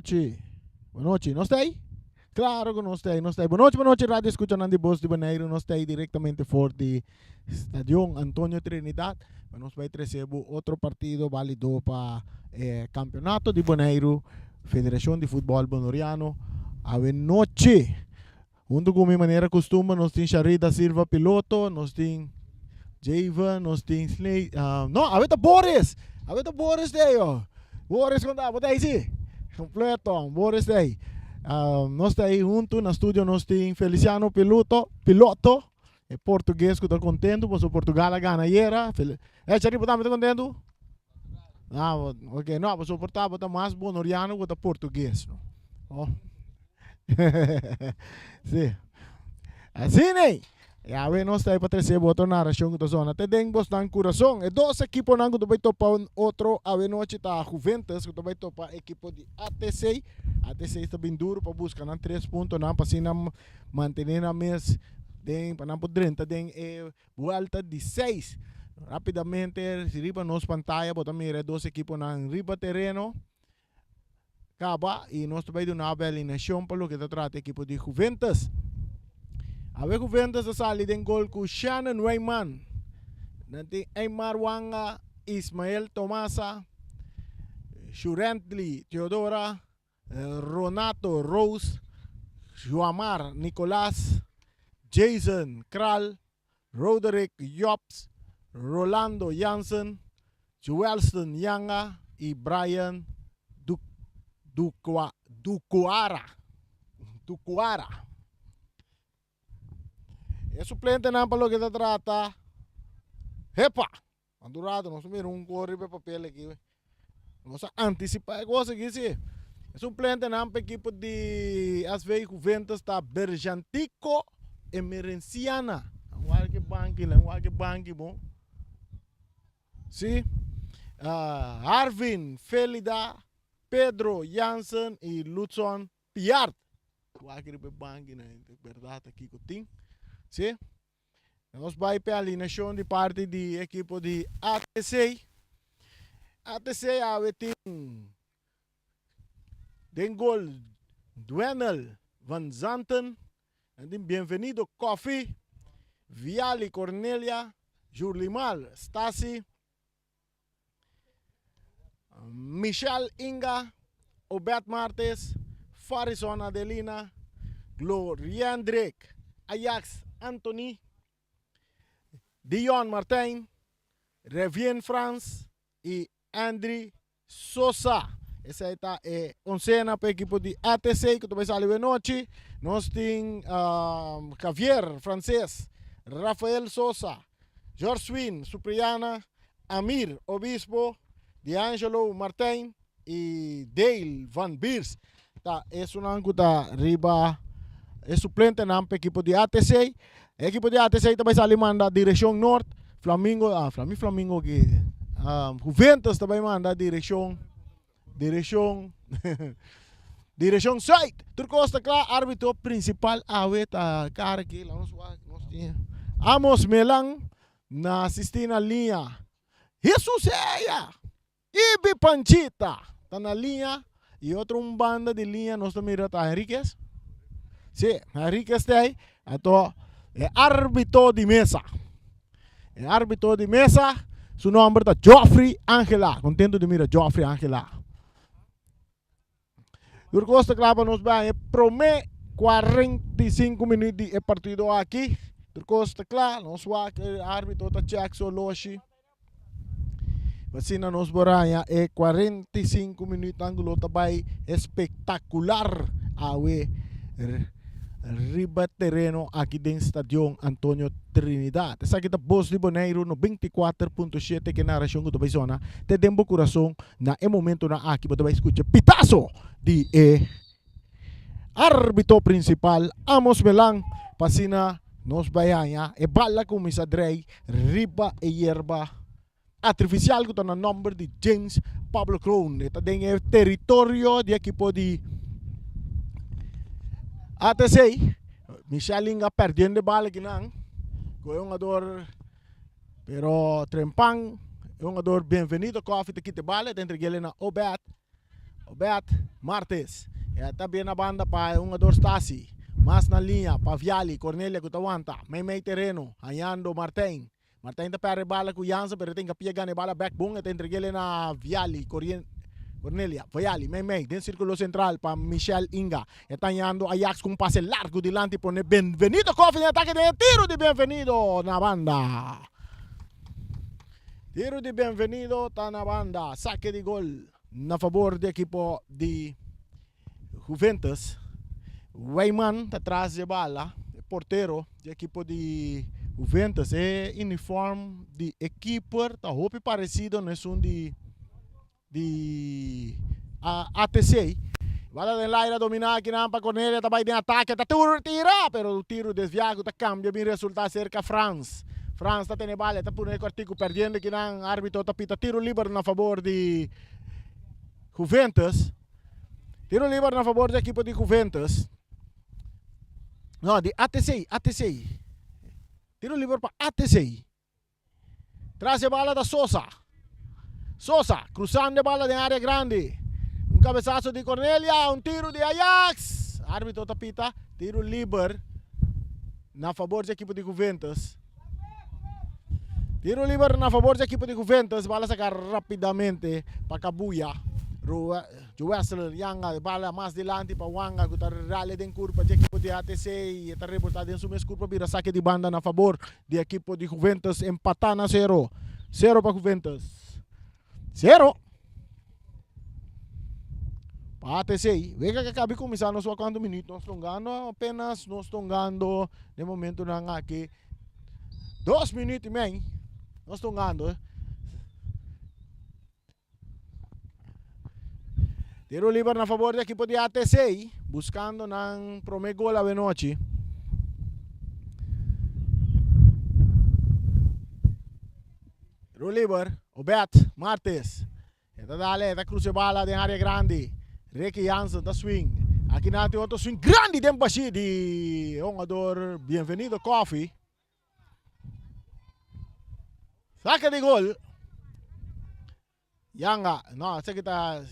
noite. Boa noite. Não está aí? Claro que não está aí, não está aí. Boa noite, rádio escuchando de Voz de Bonaire. Não está aí diretamente for de Estadio Antonio Trinidad. Nós vai receber outro partido válido para Campeonato de Bonaire, Federação de Futebol Bonoriano. A noite. Junto com minha maneira costuma, nós temos Sharida Silva piloto, nós temos Javan, nós temos Slay. Não, a ver Boris. A ver Boris daí, ó. Boris quando bota aí sim. Completo, Boris daí. Nós está aí junto no estúdio, nós temos Feliciano piloto, é português que está contento, porque Portugal ganha era. Charipa está muito contento? Ah, ok, não, você portava está mais bonoriano que português. Oh. Sim. Assim, né? E a ver, nós estamos para receber outra narração que está zona. Até temos no coração. E dois equipos não que vai topar outro. A ver, noite está a Juventus, que vai topar a equipe de ATC. ATC está bem duro para buscar 3 pontos, para assim manter a mês. Para não poder ter volta de 6. Rapidamente, se riba nos pantalla, botamos dois equipos na riba terreno. Acaba e nós também damos uma alineação para o que trata a equipe de Juventus. A ver Juventus sali den gol com Shannon Wayman. Nanti Aymar Wanga, Ismael Tomasa, Shurentli Teodora, Ronato Rose, Joamar Nicolás, Jason Kral, Roderick Jobs, Rolando Jansen, Joelston Yanga y Brian Ducuara. É suplente não para o que se trata. Epa! Andurado, nós temos corre de papel aqui. Nós antecipar a coisa aqui, sim. É suplente não para a equipe de as veio Juventus está Berjantico Emerenciana. Um banque, bom. Sim. Arvin Felida, Pedro Jansen e Lutzon Piart. Aquele banque, né? Verdade aqui que tem. Sim? Nós vamos para a alineação de parte da equipe de ATC. ATC tem gol Duenel Van Zanten, Bienvenido Coffee, Viali Cornelia, Jurlimal Stasi, Michel Inga, Obed Martes, Farison Adelina, Gloriandrek, Ajax Anthony, Dion Martin, Revien France e Andri Sosa. Essa é a oncena para a equipe de ATC que vai sair de noite. Nós temos Javier francês, Rafael Sosa, George Swin, Supriana, Amir Obispo, D'Angelo Martin e Dale Van Beers. É uma coisa riba. É suplente na equipe de ATC. A equipe de ATC também sai manda direção norte. Flamengo que Juventus também manda direção side. Turco está claro, árbitro principal a cara aqui lá nós tinha. Amos Melang na assistir linha. Jesus é Ibi Panchita tá na linha e outro banda de linha nós também tá Henriquez. Sim, Henriquez está aí. Então, é árbitro de mesa. É árbitro de mesa. Seu nome é Geoffrey Angela. Contento de mirar Geoffrey Angela. Por Costa Clava nos vai promete 45 minutos de partido aqui. Por Costa Clava, nós vai árbitro da Jackson Loshi. Vacina nos boranha é 45 minutos ângulo também espetacular. Awe riba terreno aqui dentro do Estadio Antonio Trinidad. Essa aqui é a Voz de Bonaire no 24.7 que narração que tu vai sonar. Te dembo coração na momento na aqui você vai escutar pitaço de árbitro principal Amos Melang pasina nos bayanha e bala com Misa Drey riba e yerba artificial que tá na number de James Pablo Crown. Ito din é território de equipo de ATC. Michelinga perdendo bala aqui não. Com um jogador pero trempang, um jogador bem-vindo coffee aqui de bala dentro dele na Obed. Obeat Martes. Eta bien na banda pa yung ador Stasi. Mas na linha pa Viali, Cornelia Kutawanta. May terreno. Hayando Martin. Martin ta pare bala ku Jansen, pero tem kapia gane bala backbone et entregele na Viali, Cornelia, Viali, may. Den círculo central pa Michelle Inga. Eta hayando Ajax con pase largo dilante pone Benvenido Coffee en ataque de tiro de Benvenido na banda. Tiro de Benvenido ta na banda. Saque de gol na favor do equipo de Juventus. Weyman atrás de bala, porteiro do equipo de Juventus, é uniforme de equipe, tá roupa parecido, não é um de ATC. Bala de Laira dominar aqui na Cornelia, tá vai de ataque, tá tira, pero o tiro desviado, tá cambia, bem resultado cerca France. France tá tendo bala, tá por um quartico perdendo aqui na árbitro, tá pita tiro livre na favor de Juventus. Tiro livre na favor do equipo de Juventus. No, de ATC. Tiro livre para ATC. Traz a bala da Sosa, cruzando a bala de área grande. Um cabeçazo de Cornelia, um tiro de Ajax. Árbitro tapita, tiro livre na favor do equipo de Juventus. Tiro livre na favor do equipo de Juventus. Bala sacar rapidamente para Kabuya. Joessel Yanga, bala mais delante para Wanga, que está rale de curva de equipo de ATC e está reportado em sua curva, vira saque de banda na favor do equipo de Juventus, empatando a 0. 0 para Juventus. 0 para ATC. Vega que acabei começando só quanto minuto, nós estamos ganhando apenas, nós estamos ganhando de momento na aqui 2 minutos e meio, nós estamos ganhando. Tiro livre na favor do equipo de ATC, buscando ng primeiro gol a Benochi. Tiro livre, Obeat Martes. Esta dale, esta cruce bala de área grande. Ricky Jansen, da swing. Aqui natin outro swing grande de baixi de jogador Benvenido Coffee. Saque de gol. Yanga, no, essa aqui tá...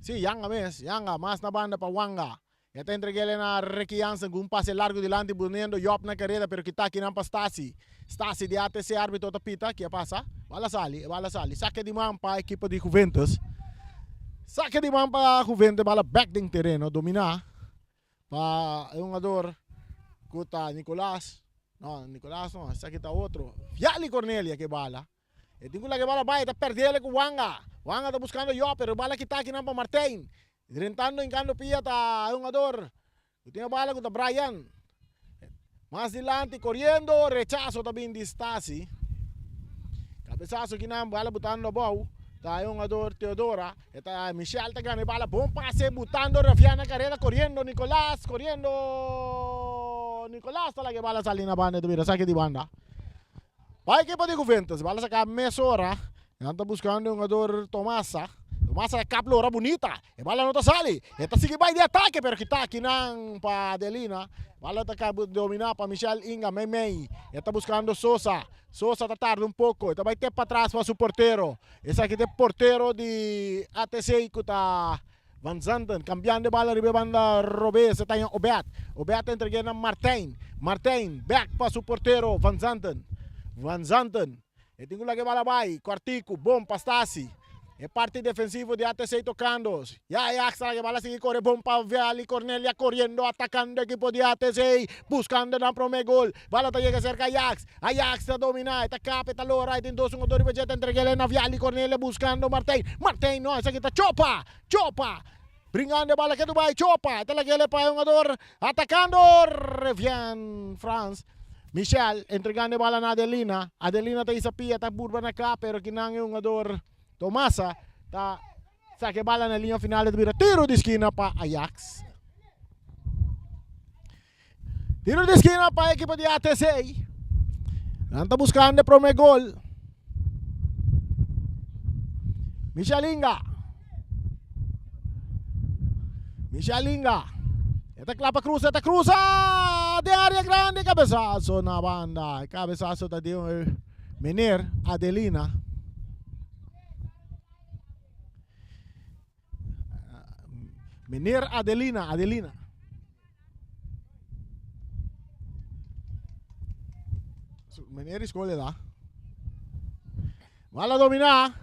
Sí, Yanga, más na banda pa Wanga. Ya te entreguele na Ricky Jansen con un pase largo delante, poniendo Yop na carrera, pero kita kinan pa Stasi. Stasi de ATC, árbitro tapita, ¿qué pasa? Bala sali. Saque de man pa equipo de Juventus. Saque de man pa Juventus, bala back ding terreno, domina. Pa jogador, kuta Nicolás. No, essa aqui tá outro. Viali Cornelia que bala. E tengo la que bala vai, tá perdendo com Wanga. Wanga está buscando yo, pero bala que está aquí para Martín. Rentando en cando pilla está jugador. Tiene bala con Brian. Más adelante, corriendo, rechazo también de Stasi. Cabezazo aquí na bala botando bow. Está jugador Teodora. Está Michelle, está grande bala. Bom pase, botando, Rafiana carrera, corriendo, Nicolás, corriendo. Nicolás está la que bala sale na banda, mira, saque de banda. Vai equipo de Juventus, bala saca mesora. Está buscando um jogador Tomasa é caplora bonita. E bala não tá sali. Está sigue vai de ataque, pero que tá aqui não para Adelina. Bala tá acaba de dominar para Michelle Inga, Mei. Está buscando Sosa. Sosa tá tarde um pouco. Está vai ter para trás para o porteiro. Esse aqui é porteiro de ATC que tá Van Zanten, cambiando de bala ribe banda Robé, se tá em Obeat. Obeat entregando a Martin. Martin, back para o porteiro Van Zanten. E tengo la que bala vai, quartico, bom, Stasi. É parte defensivo de ATC tocando. Ya Ajax la que bala sigue corre, bom para Viali, Cornelia corriendo, atacando equipo de ATC, buscando el primer gol. Bala te llega cerca Ajax. Ajax está dominando, está capa, está lora, tem dos jugadores bejeta entreguele na Viali, Cornelia buscando Martin. Martin no, esa que está Chopa. Bringando bala que tu vai, Chopa. Esta la que le para jugador atacando Revian France. Michelle, entregando bala na Adelina. Adelina tayo sa pia, ta burba na ka, pero kinang yung ador Tomasa, ta saque bala na linha final at tiro de esquina pa Ajax. Tiro de esquina pa equipo de ATC. Nanta buscando o primeiro gol. Michelinga. Esta clapa cruza de área grande, cabezazo na banda. Cabezazo da de Mener Adelina. Meneer Adelina. Meneer escolhe lá. Bola domina.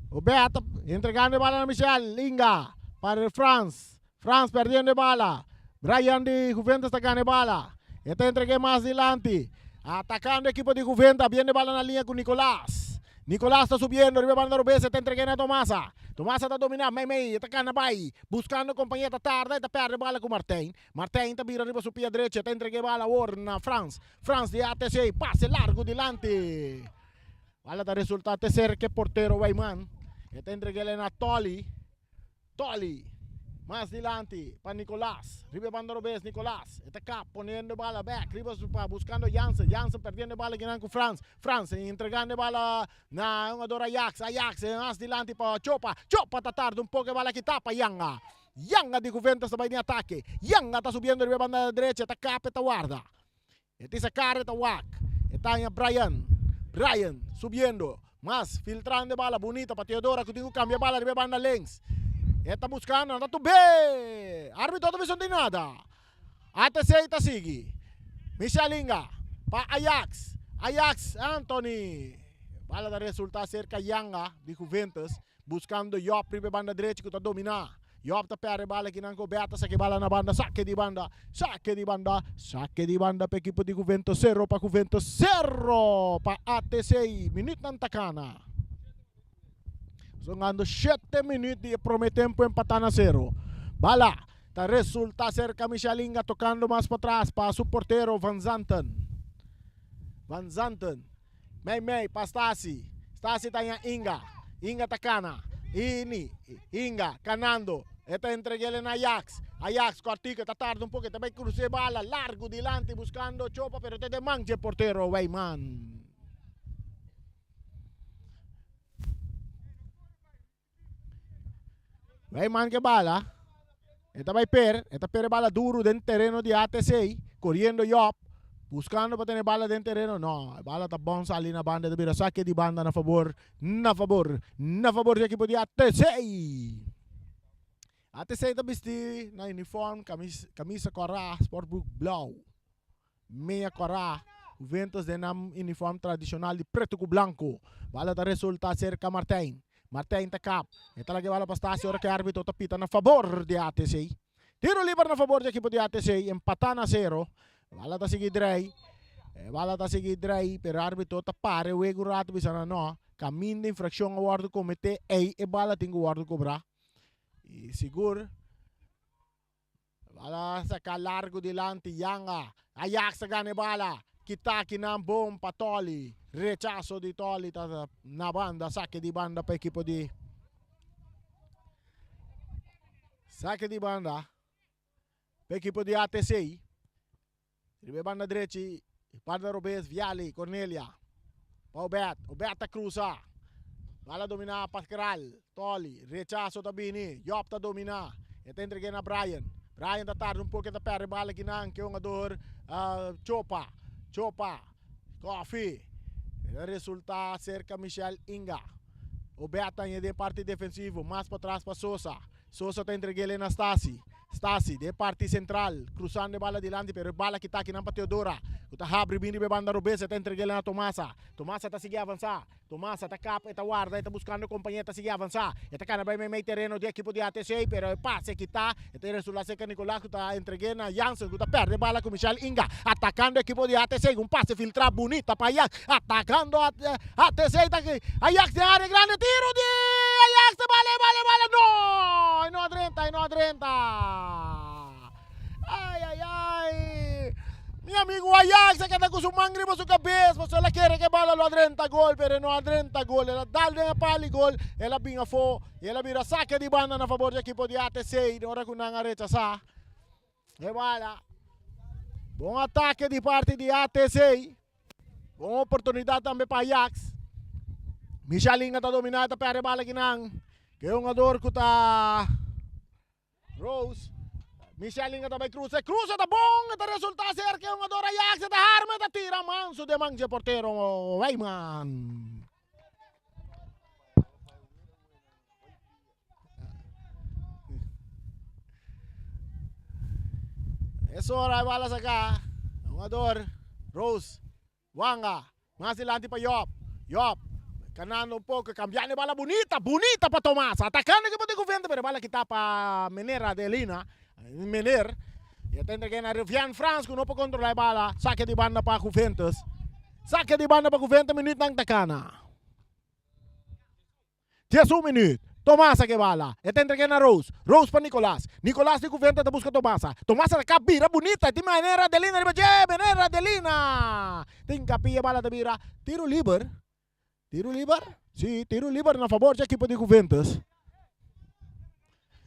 O Beto entregando bola a Michel. Linga para France. France perdiendo bola. Brian de Juventus está ganando bola. Está entregue más adelante. Atacando equipo de Juventus. Viene bola na linha com Nicolás. Nicolás está subiendo. Arriba banda Rubens. Está entregando a Tomasa. Tomasa está dominando. Mei. Está ganando vai. Buscando companhia. Está tarde. Está perde bola com Martin. Martin está vira arriba su pia derecha. Está entregue bola a France. France de ATC. Passe largo delante. Bola da resultado cerca portero Weyman. Está entregue a Toli. Más delante para Nicolás. Ribe banda Robes, Nicolás. Está acá poniendo bola back. Ribe buscando Jansen. Jansen perdiendo bola ganando com France. France entregando bola na jogador Ajax. Ajax más delante para Chopa. Chopa está tarde um pouco bola que tapa Yanga. Yanga de Juventus está em ataque. Yanga está subindo ribe banda direita. Está cá, está guarda. Está essa cara, está Wack. Está em Brian. Brian subindo. Mas filtrando bola bonita para Teodora. Que tem cambia bola ribe banda links. Está buscando, anda tu bem. Árbitro não visão de nada. ATC está sigue. Michelinga para Ajax. Ajax, Anthony. Bala da resultado cerca Yanga de Juventus. Buscando Yop, ribe banda direita que está dominar. Yop está perde bala que não coberta. Saque bala na banda. Saque de banda. Saque de banda para equipo de Juventus. 0 para Juventus. 0 para ATC. Minuto na Takana. Songando 7 minutos e prometemos empatar na 0. Bala, tá resulta cerca Michelinga tocando mais para trás para o porteiro Van Zanten. Mei para Stasi. Stasi tá em Inga. Inga Takana. Inga, canando. Está entregue na Ajax. Ajax, cortica, tá tarde um pouco. Também cruze bala, largo delante, buscando Chopa, pero te manche porteiro Weyman. Weyman que bala. Esta vai per bala duro dentro terreno de ATC, correndo Yop, buscando para ter bala dentro terreno. Não, a bala tá bom ali na banda de saque de banda na favor do equipo de ATC. ATC tá vestido na uniforme, camisa corá, sportbook blau, meia corá, Juventus de nam uniforme tradicional de preto com branco. Bala tá resulta cerca Martin tá cap. Esta lagi bala para Stasi, ora que árbitro tá pita na favor de ATC. Tiro livre na favor do equipo de ATC, empatar na 0. Bala tá seguir Drey, pero árbitro tá pare, o ego rato bisana no. Caminho de infração ao guarda cometer, e bala tem o guarda cobrar. E seguro. Bala saca largo delante, Yanga. Ajax gane bala. Kitaki ng bom pa Toli. Rechazo di Toli na banda. Saque di banda pa equipo di. Saque di banda pa equipo di ATC. Ribe banda direita. Parda Robes, Viali, Cornelia. Pa Obeta cruza. Bala domina Pascal. Toli. Rechazo tabini. Yop ta domina. Ito entregue na Brian. Brian ta tarde um pouco. Ita perde bala ginang. Que jogador Chopa. Coffee. Resulta cerca Michel Inga. O Beata de parte defensivo, mais para trás para Sosa. Sosa está entregue na Stasi. Stasi de parte central, cruzando bala delante, pero bala que está aqui na Teodora. O tá abre bem de banda Rubens, está entregue na Tomasa. Tomasa está seguindo avançar. Tomasa está capa, está guarda, está buscando companhia, está seguindo avançar. Está cana bem meio terreno de equipo de ATC, pero o passe que está, está resulta cerca Nicolás, que está entregue na Jansen, que está perde bala com Michel Inga, atacando equipo de ATC, um passe filtrado bonita para Ajax, atacando ATC, está aqui. Ajax de área grande, tiro de Ajax, bala, no, no 30. Ai. Meu amigo Ajax que anda com seu mangre para sua cabeça, mas ela quer que bala lo 30 gol, pero não 30 gol. Ela dá a pali gol, ela vinha fo, ela vira saque de banda na favor do equipo de ATC, na hora que não rechazar. E bala. Bom ataque de parte de ATC. Boa oportunidade também para Ajax. Michelinga está dominada para a bala que não. Que é um jogador que está Rose. Michelinga também cruza tá bom, tá resulta ser que é um jogador Ajax, tá arma, tá tira manso de manche porteiro Weyman. Es hora de balas acá. Jugador, Rose, Wanga, más adelante para Job. Job, ganando un poco, cambiando bala bonita, bonita para Tomás. Atacando que puede confiar, pero bala que está para Menera de Lina. Mener. Y atende que en Rivian France, que no puede controlar la bala. Saque de banda para Juventus. Saque de banda para Juventus, minuto ng takana. 10 minuto. Tomasa que bala. E te entreguei na Rose. Rose para Nicolás. Nicolás de Juventus te busca Tomasa. Tomasa da capira bonita. Tem Menera de Lina. Menera de Lina. Tem capia bala de vira. Tiro liber. Tiro liber? Sim, tiro liber na favor da equipe de Juventus.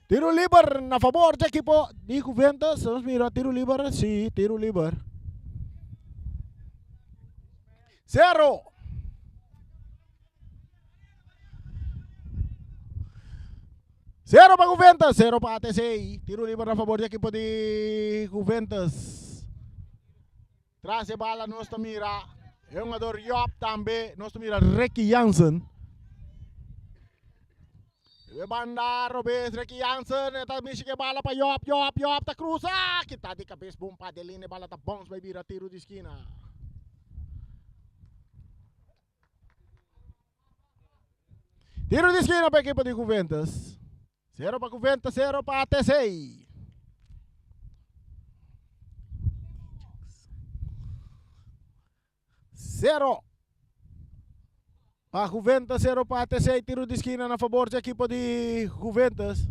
Tiro liber na favor da equipe de Juventus. Vamos mirar. Tiro liber. Sim, tiro liber. 0. Zero para Juventus, 0 para ATC. Tiro livre a favor da equipe de Juventus. Traz a bala, nós mira. É um jogador Job também. Nós mira Ricky Jansen. Banda Robes, Ricky Jansen. Está mexendo a bala para Job. Job, tá cruza. Que tá de cabeça bom para Adeline. Bala tá bom, vai virar tiro de esquina. Tiro de esquina para a equipe de Juventus. 0 para Juventus, 0 para ATC. Zero para Juventus, 0 para ATC. Tiro de esquina na favor da equipe de Juventus.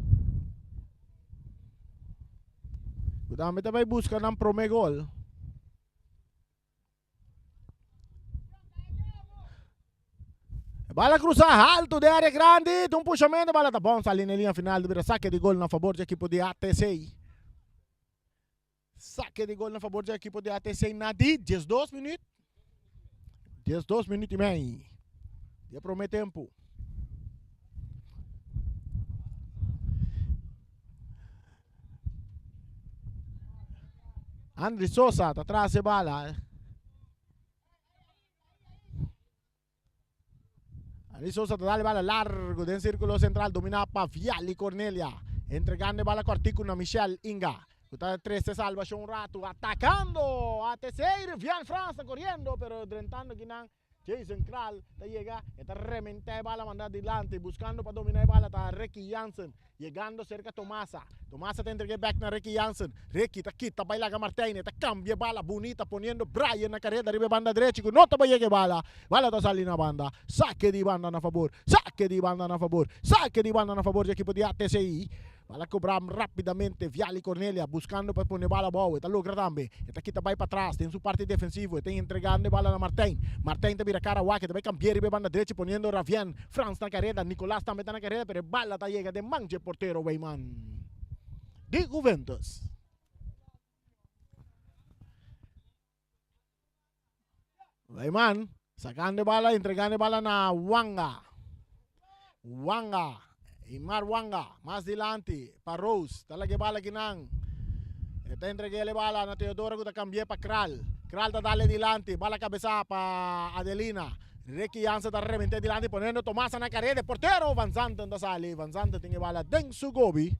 Kami também busca ng promegol. Bala cruzada, alto de área grande, um puxamento, bala tá bom, ali na linha final, de saque de gol na favor da equipe de ATC. Saque de gol na favor da equipe de ATC, Nadi, 12 minutos. 12 minutos e meio. Já promete tempo. André Sosa, tá atrás de bala. André Sosa dá bala largo dentro do círculo central, domina para Viali Cornelia. Entregando bala cortico na Michel Inga. Está 13 salvación un rato, atacando ATC, Rivian France corriendo, pero drentando que nan Jason Kral te llega, está remente bala mandar adelante, buscando para dominar bala, está Ricky Jansen, llegando cerca a Tomasa. Tomasa te entrega back na Ricky Jansen. Ricky te quita, baila a Martínez, te cambia bala bonita, poniendo Brian na carrera, arriba banda derecha, no te va a llegar bala, bala te sale na banda, saque de banda na favor, saque de banda na favor, saque de banda na favor del equipo de ATCI. Bala cobrar rapidamente Viali Cornelia, buscando para poner bala boa, está logra também. Está aqui também para trás, tem sua parte defensiva, tem entregando bala na Martin. Martin te vira cara a que também cambiar e banda derecha, poniendo Ravian, Franz na carrera, Nicolás também está na carrera, pero bala está llega de manche portero, Weyman. De Juventus. Weyman, sacando bala, entregando bala na Wanga. Imar Wanga, más adelante, para Rose, talaga bala ginang. Ito entregue le bala na Teodoro ko ta cambie pa Kral. Kral ta dale dilante, bala cabeza pa Adelina. Ricky Jansen ta remente dilante, poniendo Tomasa na carrera, portero, Van Zanten ta sali, Van Zanten tinge bala den Sugobi.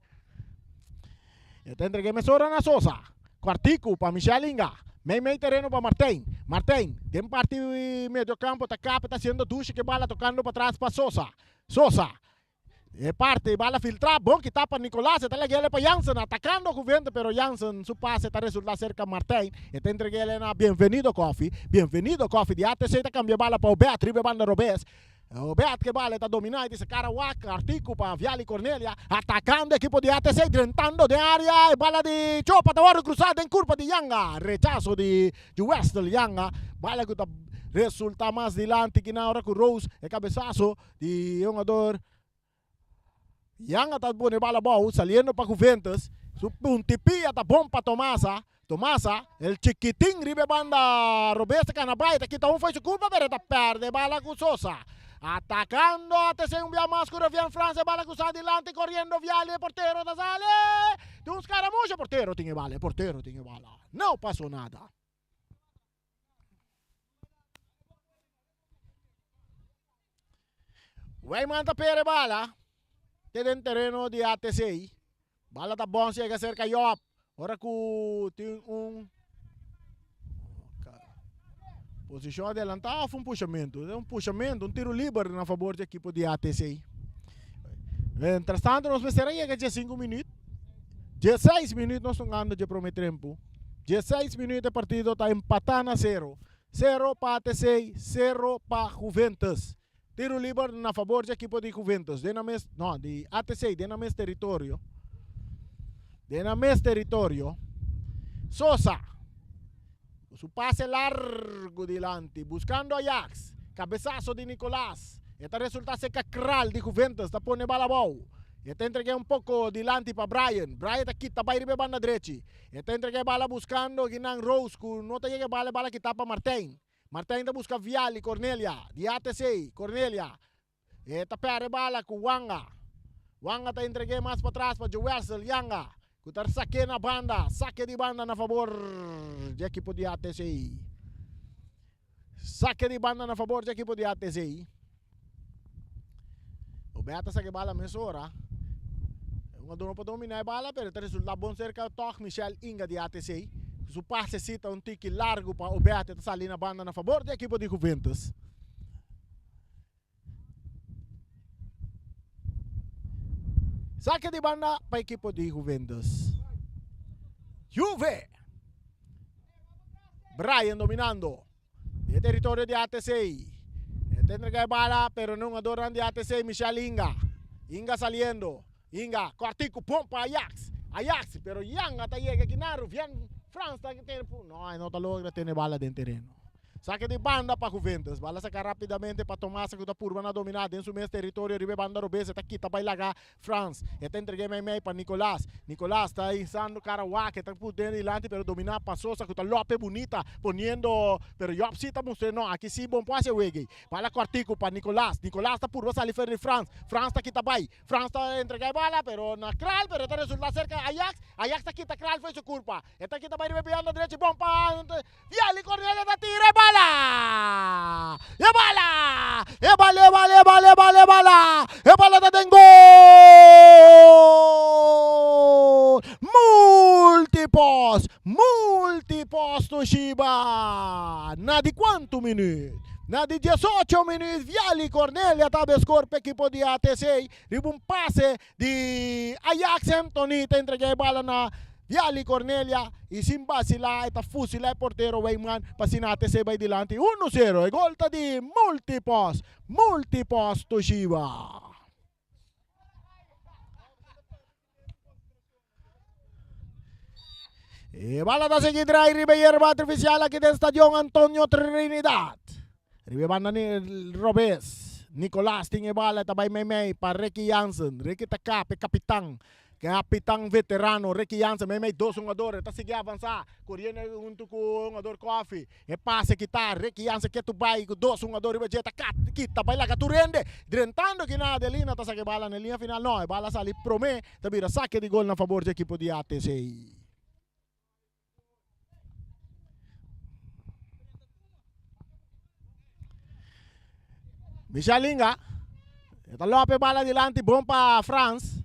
Ito entregue mesora na Sosa, Quartico pa Michel Inga. May terreno para Martin. Martin, tem parte medio campo, ta capa, ta haciendo duche que bala tocando para atrás para Sosa. Sosa. E parte, bala filtrada, bom que tá para Nicolás, está legal para Jansen, atacando a Juventus, pero Jansen, su pase está resultando cerca de Martin, e te entreguei na Bienvenido Coffee de ATC, está cambiando bala para o Beat, tribe banda Robes, o Beat que bala está dominando, dice cara Waka, Artico para Viali Cornelia, atacando equipo de ATC, drentando de área, bala de Chopa, Tawaro cruzada en curva de Yanga, rechazo de Westel Yanga, bala que resulta más adelante que na hora con Rose, e cabezazo de un jugador. Yang está pone bala boa, saliendo para Juventus. Su puntipilla está bom para Tomasa. Tomasa, el chiquitín ribe banda Roberto Canabay. Te quita un fue su culpa, pero te perde bala con Sosa. Atacando ATC un via más con Rivian France, bala cruzada adelante, corriendo Viali, portero te sale. De un escaramujo, portero tiene bala, No pasó nada. Weyman ta pere bala. Tem terreno de ATC. Bala tá bom, chega cerca Job. Ora que tem posição adelantada, foi um puxamento. É um puxamento, um tiro livre na favor da equipe de ATC. Entretanto, nós precisamos chegar a 5 minutos. 16 minutos nós estamos ganhando de primeiro tempo. 16 minutos de partido está empatando a 0. 0 para ATC, 0 para Juventus. Tiro livre na favor da equipe de Juventus. De ATC, de mesmo território. De mesmo território. Sosa. Su pase largo delante, buscando Ajax. Cabezazo de Nicolás. Este resulta ser Kral de Juventus. Está pone bala bom. Este entrega um pouco delante para Brian. Brian está aqui, está para ir banda direita. Este entrega bala buscando Ginang Rose. Não está chegando bala que está para Martin. Martin está buscando Viali, Cornelia. De ATC, Cornelia. Este perde bala com Wanga. Wanga está entregando mais para trás para Joelsel, Yanga. Kutar saque na banda, saque de banda na favor da equipe de ATC. Saque de banda na favor da equipe de ATC. O Beata saque bala mesora. Um dono para dominar a bala, pero o resultado bom cerca toque Michel Inga de ATC. Su passe cita um tique largo para o Beata sair na banda na favor da equipe de Juventus. Saque de banda para a equipe de Juventus. Juve. Brian dominando. El territorio de ATC. Tendrá que bala, pero no adoran de ATC. Michel Inga. Inga saliendo. Inga, cortico, pompa Ajax. Ajax, pero Yanga está llega aquí na Rufian. France está que tem. No está logra ter bala dentro terreno. Saque de banda para Juventus. Bala saca rapidamente para tomar a segunda curva na dominada dentro do mesmo território. Ribe banda robesa. Está aqui, está para ilagar France. Está entregue meio para Nicolás. Nicolás está insando Carawá, que está podendo delante, pero dominar passou. Saca está López bonita, poniendo. Pero eu sí está mostrando. Aqui sim, bom passe, Wege. Bala cortico para Nicolás. Nicolás está por salir de France. France está aqui, está bem. France está entregue bala, pero na Kral, pero está resultado cerca Ajax. Ajax está aqui, está Kral, foi sua culpa. Está aqui, está bem, ribe banda direita, bom para. Viali, Cornelia, está tira, bala. E bala! E bala da den gol! Multipos Toshiba! Na di quanto minuto? Na di 18 minuti, Viali Cornelia tabe scorpe equipo di ATC. Ribu un passe di Ajax Antonita entrega a bala na Viali Cornelia e Simba sila eta fusila portero Weyman pasinate se vai dilante 1-0 e golta di multipos Toshiba. E bala da seguidra ribe yerba artificial aqui del stadio Antonio Trinidad. Ribe banda ni Robes. Nicolás tinha bala tabay may para Ricky Jansen. Ricky Takape kapitang. Capitão veterano, Ricky Jansen, may 2 jogadores, está seguindo avançar, correndo junto com o jogador Coffee, e passe que está, Ricky Jansen que tu vai com 2 jogadores, e está kita, vai lá que tu rende, drentando que nada, a linha está saque bala na linha final, não, a bala sali promê, tá vira saque de gol na favor da equipe de ATC. Michel Inga, está López bala delante, bom para France.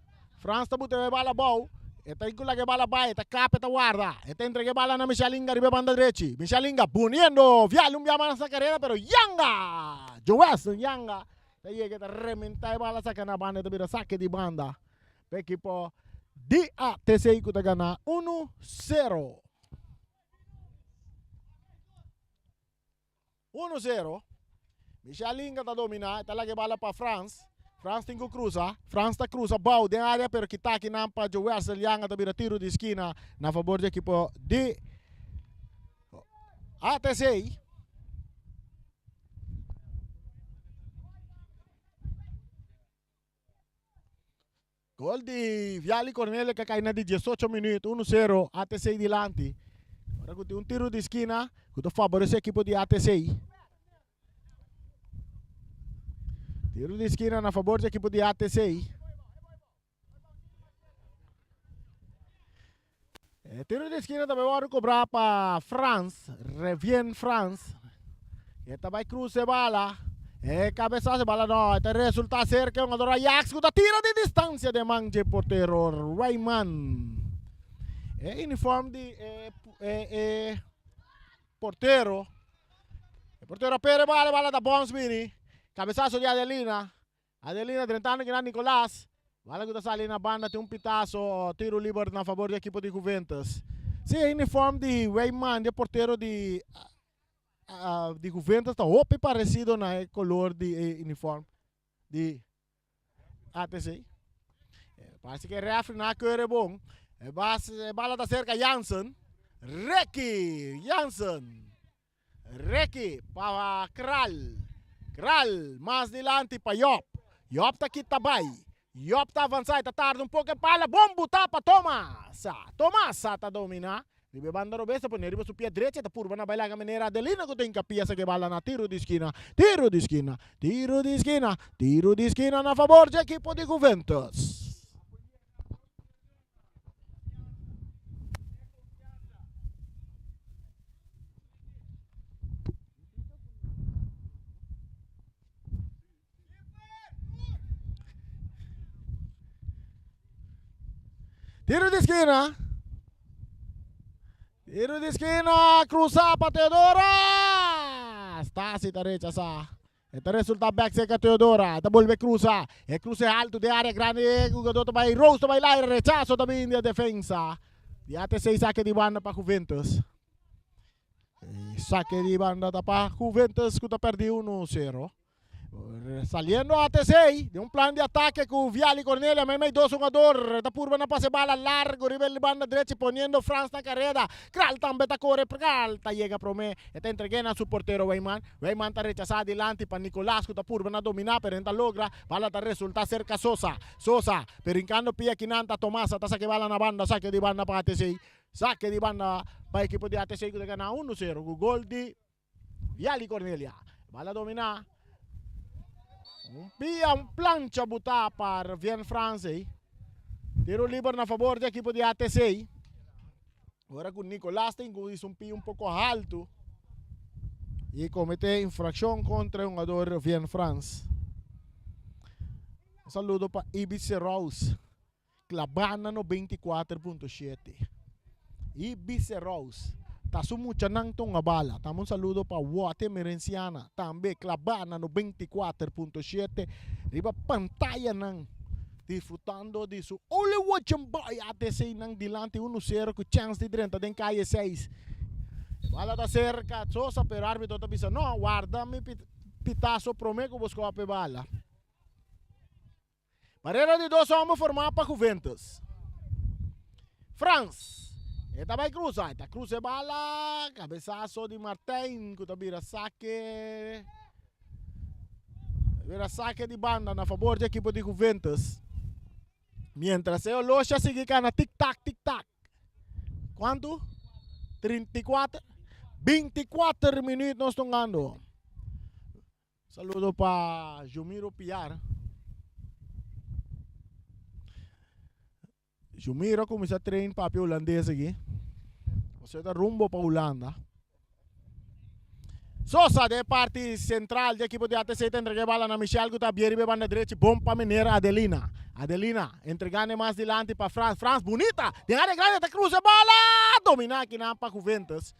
France está botando bala boa. Está incluindo a bala baia, está capa, está guarda. Está entregando bala na Michel Inga, ribe banda direita. Michel Inga, poniendo, Viali um biama nessa carreira, pero Yanga! Joelson, Yanga. Está chegando a rementar a bala, saca na banda, está saque de banda. Para a equipe de ATC, que está ganhando 1-0. 1-0. Michel Inga está dominando, está lá que bala para France. France tem que cruzar. France está cruza bom dentro da área, pero que está aqui na para Joelson Yanga está vira tiro de esquina na favor da equipe de ATC. Gol de Viali Cornelia que cai na de 18 minutos, 1-0, ATC delante. Agora que tem um tiro de esquina que favorece a equipe de ATC. Tiro de esquina na favor da equipe de ATC. Tiro de esquina também vai cobrar para France. Revien France. E também cruza bala. Cabeçasse bala não. Este resulta cerca um jogador Ajax que tira de distância de manje portero Rayman. uniforme de porteiro. O porteiro perde bala da Bonsmini. Cabeçaço de Adelina. Adelina tentando ganhar Nicolás. Bala que está ali na banda, tem pitaço, tiro livre na favor da equipe de Juventus. Sim, uniforme de Weyman, de porteiro de Juventus, está ope parecido na color de uniforme de ATC. Parece que refre na cor é bom. Bala da cerca Jansen. Reki Jansen. Reki para Kral. Mais dilante para Yop. Yop tá aqui tabay. Yop tá avançado, tá tarde um pouco. Pala, bom botar para Thomas. Thomas tá dominar. Ribe banda robesta, pone ribe su pia direita, tá purba na bailaga maneira Adelina que tem capia que bala na tiro de esquina na favor da equipe de Juventus. Tiro de esquina, cruzar para Teodora. Está se tarefa sa. Ito resulta back sa Teodora. Ito volve cruza. E cruza alto de área grande. Jugador também Rose também lá. Rechazo também de defensa. E até 6 saque de banda para Juventus. Saque de banda para Juventus que está perdido 1-0. Saliendo a T6 de un plan de ataque con Viali Cornelia, me hay dos jugadores, está purba na pase bala largo, rival banda derecha poniendo Franz na carrera, Kral también está corre, Kral llega pro me, está entregando a su portero Weyman está rechazado adelante para Nicolás, que está purba na dominar, pero enta logra, bala está resulta cerca Sosa, perincando pia Quinanta Tomasa, está saque bala na banda, saque de banda para T6, saque de banda para equipo de ATC que gana 1-0, con gol de Viali Cornelia, bala dominar. Un plancha botar para Vien France. Tiro livre na favor da equipe de ATC. Agora com Nicolás tem um pio um pouco alto. E comete infração contra o jogador Vien France. Um saludo para Ibiza Rose. Clavana no 24.7. Ibiza Rose. Tasu mucha nang tong bala. Tamon saludo pa Wate Merenciana. Tambe Clavana no 24.7. Riba pantalla nang disfrutando de su only watching boy ATC nang dilante 1-0 com chance de 30 den calle 6. Bala da cerca, Sosa pero árbitro ta bisa no, guarda mi pitazo promeco buscou a bala. Barreira de 2 homens formar para Juventus. France. Esta vai cruzar, esta cruza bala, cabeçaço de Martin, que vira saque de banda na favor da equipe de Juventus. Mientras eu loja sigue na tic-tac. Quanto? 34? 24 minutos nós estamos ganhando. Saludo para Jumiro Piar. Jumiro começa a treinar para o holandês aqui. Você está rumbo para a Holanda. Sosa de parte central da equipe de ATC entrega bala na Michel que está bem banda direita, bom para mineira Adelina, entregando mais delante para Franz, bonita, de área grande, está cruza bala, dominar aqui na para Juventus.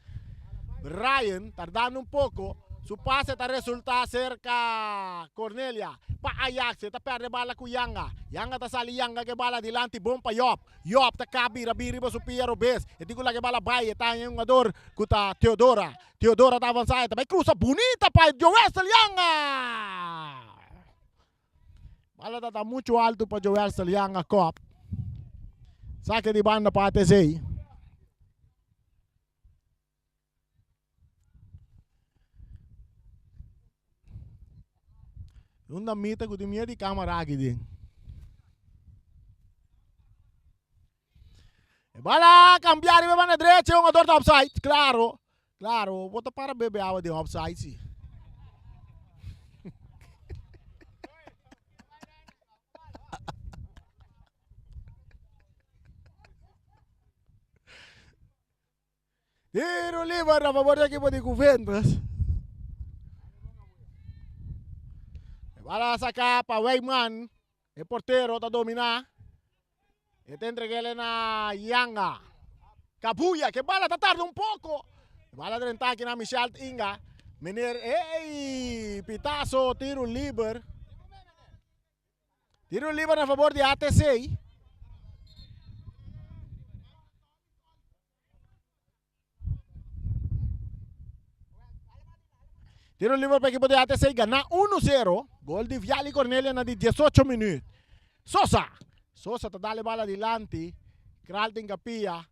Ryan, tardando um pouco, su passe está resulta cerca Cornelia, para Ajax, está perde bala com Yanga está sali Yanga que bala delante, bom para Yop está cabira para su Piero Bes, e digo lá que bala vai, está em um jogador que está Teodora está avançada, também cruza bonita para Joel Yanga. Bala está muito alto para Joel Yanga Cop. Saque de banda para ATC. Una mita que tinha de câmera aqui. Bala, cambiar e vai na direita, um jogador da offside. Claro, bota para beber água de offside, sim. Tiro livre a favor da equipe de Juventus. Bala sacar para Weyman. O porteiro está dominar. E te entrega ele na Yanga. Kabuya, que bala está tarde un poco. Bala de ataque na Michelle Inga. Meneer, pitazo, tiro libre. Tiro libre a favor de ATC. Tiro libre para o equipo de ATC, ganha 1-0. Gol de Viali Cornelia na 18 minutos. Sosa está dando bala adiante. Kral tem capia.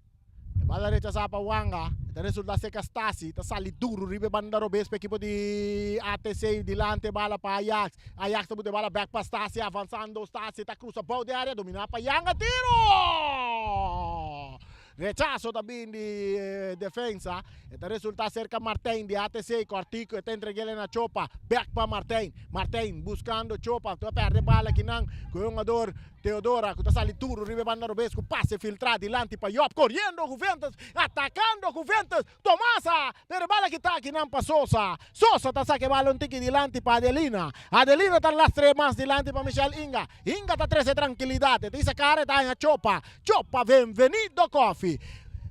Bala derecha sa Wanga. Ito resulta se Castasi. Ito sali duro. Ribe banda robes para o equipo de ATC. Dilante bala para Ajax. Ajax está botando bala back para Stasi. Avançando Stasi. Está cruza ball de área. Domina para Yanga. Tiro! Rechazo também de defesa. Ito resulta cerca Martin de ATC. Cortico está entregando na Chopa. Back para Martin. Martin buscando Chopa. Tu perde bala aqui não. Jogador Teodora. Que está sali duro. Ribe banda robes. Com passe filtrado. Dilante para Job. Correndo Juventus. Atacando Juventus. Tomasa. Pero bala que está aqui não para Sosa. Sosa está saque bala um tique dilante para Adelina. Adelina está las tres más dilante para Michelle Inga. Inga está 13 tranquilidade. Dice cara está na Chopa. Chopa, benvenido Coffee.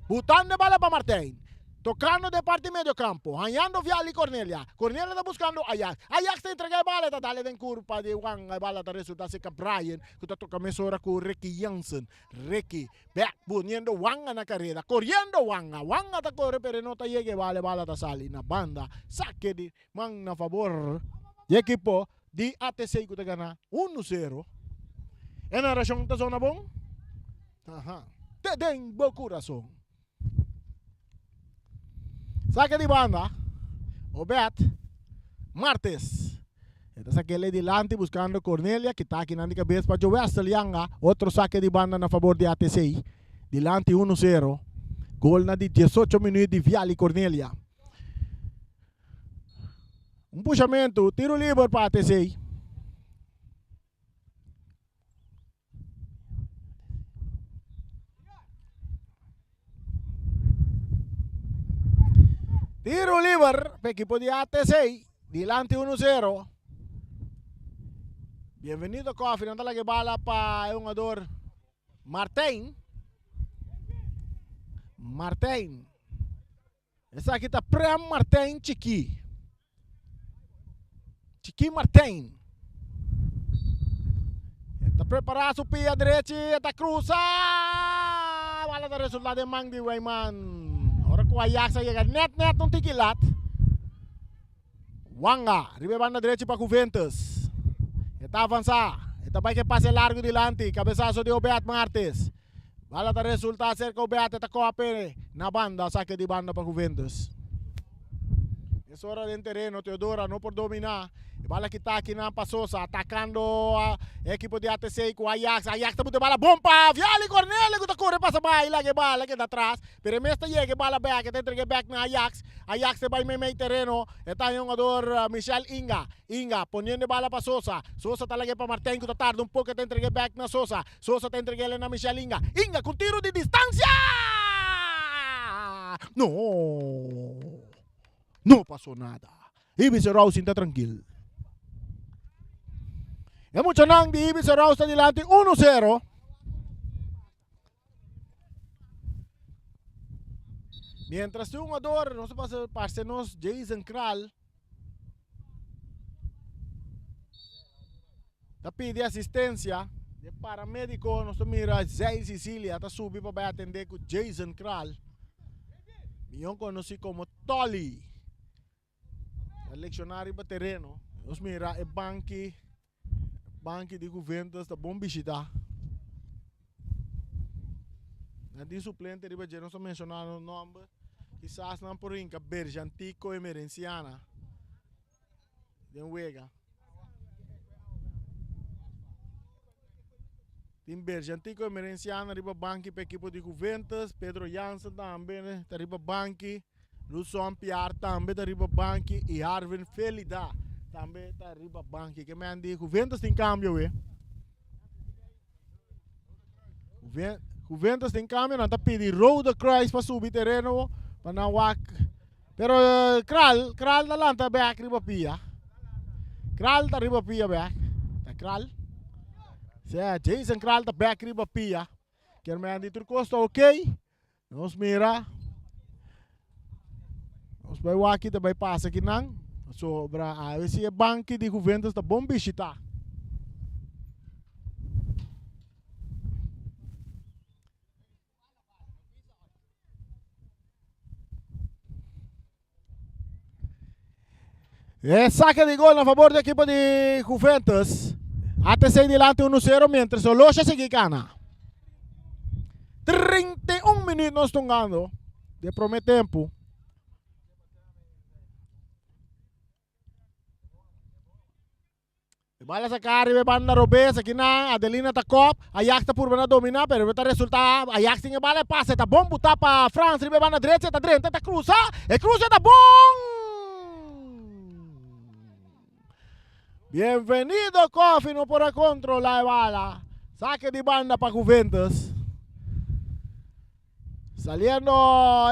Botando bala para Martin. Tocando de parte medio campo. Hallando Viali Cornelia. Cornelia está buscando Ajax. Ajax está entregando bala. Está dando en curva de Wang. A bala está resultando ser Brian. Que está tocando mesura con Ricky Jansen. Ricky. Back. Poniendo Wanga na carrera. Corriendo Wanga. Wanga está corre pero no está llegue bala. Bala está sali na banda. Saque de man na favor. Y equipo de ATC que está gana 1-0. En la región de zona bon. Ajá. Te den bom coração. Saque de banda. Obed Martes. Está saquele delante buscando Cornelia, que está aqui na cabeça para Joel Salianga. Outro saque de banda na favor de ATC. Delante 1-0. Gol na de 18 minutos de Viali Cornelia. Um puxamento, tiro livre para ATC. Tiro libre para el equipo de ATC. Delante 1-0. Bienvenido Coffee. No la que bala para el jugador Martin. Martin. Essa aqui está Prem Martin Chiqui. Chiqui Martin. Está preparado su pia direita. Está cruza. Bala da resultado de Mang de Wayman. Ora com o Ajax chega net um tiquilat. Wanga, ribe banda direita para Juventus. Está avançar. Está vai que passe largo delante. Cabeçaço de Obed Martes. Bala da resultado cerca Obed está com a pene na banda, saque de banda para Juventus. Es hora de terreno, Teodora no por dominar. Bala que está aqui na Passosa, atacando a equipo de ATC com Ajax. Ajax está botando bala bomba. Viali Cornelia que está correndo passa mais lá que bala que está atrás. Pero mesmo chega bala back, está entregue back na Ajax. Ajax vai meio terreno. Está jogador Michelle Inga. Inga poniendo bala para Sosa. Sosa está lá para Martin que está tarde um pouco, está entregue back na Sosa. Sosa está entregue na Michelle Inga. Inga com tiro de distância. Não passou nada. Ibis Rose está tranquilo. É muito nang de Ibis Rose está delante 1-0. Mientras o jogador, nosso parceiro Jason Kral está pedindo assistência de paramédico, nosso mira Zé Sicília está subindo para atender com Jason Kral. Eu conheci como Tolly. Leccionário para terreno. Nós mira é banque de Juventus da bom bichita. Na de suplente riba já não mencionar o nome. Quizás não por inca Berjantico Emerenciana. De Uega. Tim Berjantico Emerenciana riba banque para equipo de Juventus. Pedro Jansen também né, riba banque. Luson Piar também está riba banque e Arvin Felida também está riba banque. Que me andi Juventus tem câmbio, Juventus tem câmbio, não está pedindo Road Christ para subir terreno para não wak. Pero Kral da lá está back riba pia. Kral está riba pia back. Tá Kral. Se Jason Kral está back riba pia. Que me andi turco está ok. Nos mira. Nos vai aqui também passa aqui não. Sobra a ver se é banco de Juventus tá bom bichita. Saque de gol a favor do equipo de Juventus. Até 6 delante 1-0, mientras o Loja sigue gana. 31 minutos estão ganhando de primeiro tempo. Bala sa Caribe banda Robes aqui na Adelina tá cop, Ajax tá por banda dominar, pero tá resultar Ajax tem bala passa, tá bom botar para France, ribe banda direita, tá direita, tá cruza, cruza tá bom. Bienvenido Kofi no por controlar a bala. Saque de banda para Juventus. Saliendo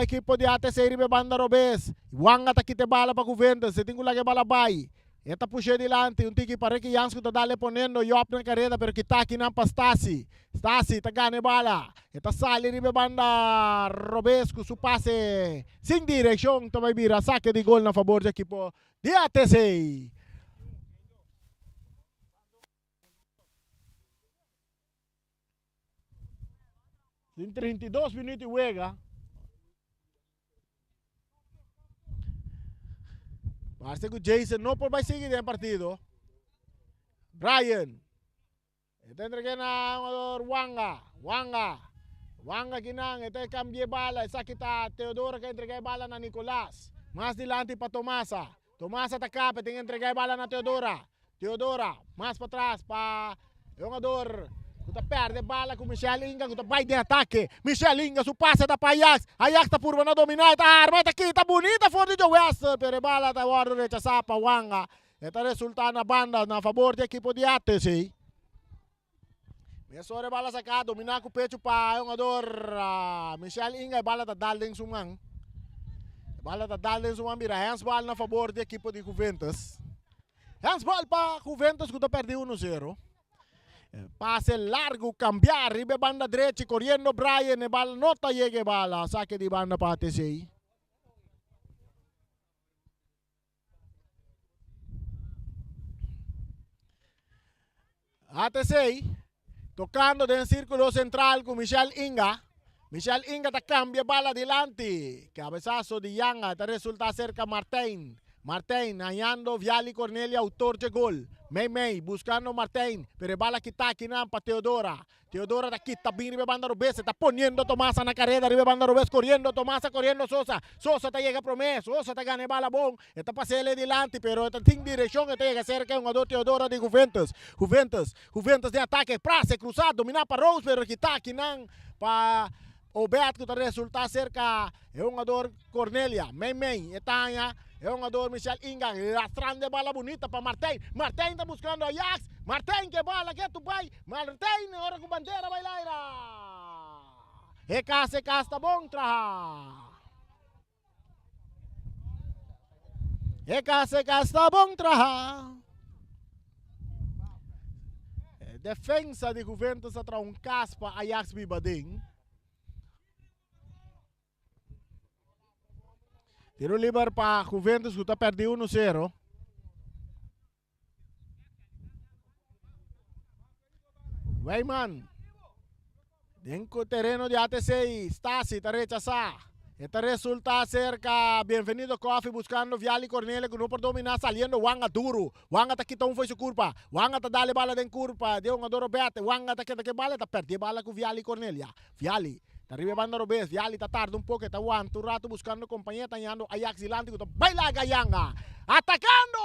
equipo de ATC ribe banda Robes. Wanga tá quite bala para Juventus, se tem que bala vai. Esta puxa delante, um tiki para que Jansko tá dale ponendo Yop na carrera, pero que tá aqui na Stasi. Stasi tá ganha bala. Esta sale ribe banda Robes com su passe sem direção, também vira saque de gol na favor do equipo de ATC. Em 32 minutos juega. Parece que o Jason não pode mais seguir no partido. Brian. Ito entrega na Wanga ginang. Ito cambie bala. Isa kita Teodoro que entrega bala na Nicolas. Mas dilante para Tomasa. Tomasa takap. Ito entrega bala na Teodora. Teodora. Mas para trás para jogador. Kuta perde bala com Michel Inga, kuta vai de ataque. Michel Inga, su passe da para Ajax. Ajax tá por na dominar, tá arma, tá aqui, tá bonita, fora de West. Pero bala tá guarda rechazar para Wanga. Esta resulta na banda, na favor do equipo de ATC. Mesore bala sacada, dominar com o pecho para jogador Michel Inga, bala tá daldeng sumang. Bala tá daldeng sumang, mira, handsball na favor do equipo de Juventus. Handsball para Juventus, kuta perde 1-0. Pase largo, cambiar, ribe banda derecha, corriendo Brian, e bala nota llegue bala, saque de banda para ATC. ATC, tocando en círculo central con Michel Inga. Michel Inga te cambia bala adelante, cabezazo de Yanga, te resulta cerca Martín. Martín, hallando Viali Cornelia, autor de gol. May, buscando Martín, pero bala que está aquí para Teodora. Teodora de aquí está bien, ribe banda Robes, está poniendo Tomasa na carrera, ribe banda Robes, corriendo Tomasa, corriendo Sosa. Sosa te llega Promes, Sosa te gana bala bon, está pasele adelante, pero está en dirección, te llega cerca un jugador Teodora de Juventus. Juventus de ataque, prace, cruzado, dominar para Rose, pero que está aquí para Obed, que resulta cerca, es un jugador Cornelia. May, está ya. É um jogador Michel Inga, arrastrando de bala bonita para Martín. Martín está buscando a Ajax. Martín, que bala, que tu pai. Martín, hora com bandeira, vai lá. Se casta bom, traha. Se casta bom, traha. Defensa de Juventus atrás um caspa Ajax Bibading. Tiro livre para Juventus, que está perdido 1-0. Weyman. Dentro del terreno de ATC, Stasi está rechazada. Esta resulta cerca, bienvenido Kofi buscando Viali Cornelia, que no por dominar, saliendo Wanga duro. Wanga está quitando foi su curva. Wanga está dale bala den curva, de un adoro bete. Wanga está quitando bala, está perdiendo bala con Viali Cornelia. Viali. Está arriba banda Robes, Viali está tarde un poco, está aguantando un rato buscando compañía, está yendo Ajax delante, baila Gayanga, atacando.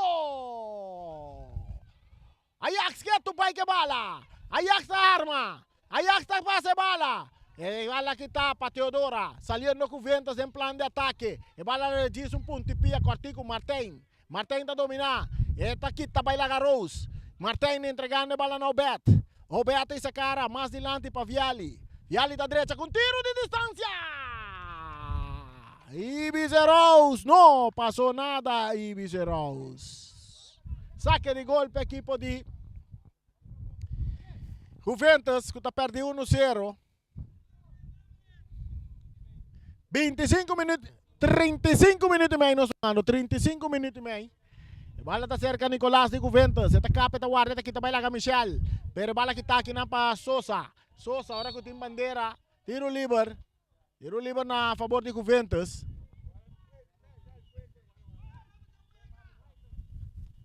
Ajax que tu pai que bala, Ajax está arma, Ajax está pase bala. Bala que está para Teodora, saliendo con Juventus en plan de ataque. Bala le dice un puntipía cortico Martín. Martín está dominando, está aquí, está baila Garros. Martín entregando bala a Obed. Obed essa cara, mais delante para Viali. Viali da direita com tiro de distância. Ibizeros, não passou nada, Ibizeros. Saque de gol para a equipe de Juventus, que está perdendo 1-0. 25 minutos, 35 minutos e meio nós mano, 35 minutos e meio. Bala tá cerca Nicolás de Juventus, eta capeta guarda aqui também lá Michel. Pero bala que tá aqui na para Sosa. Sosa, ora que tem bandeira, tiro livre na favor de Juventus.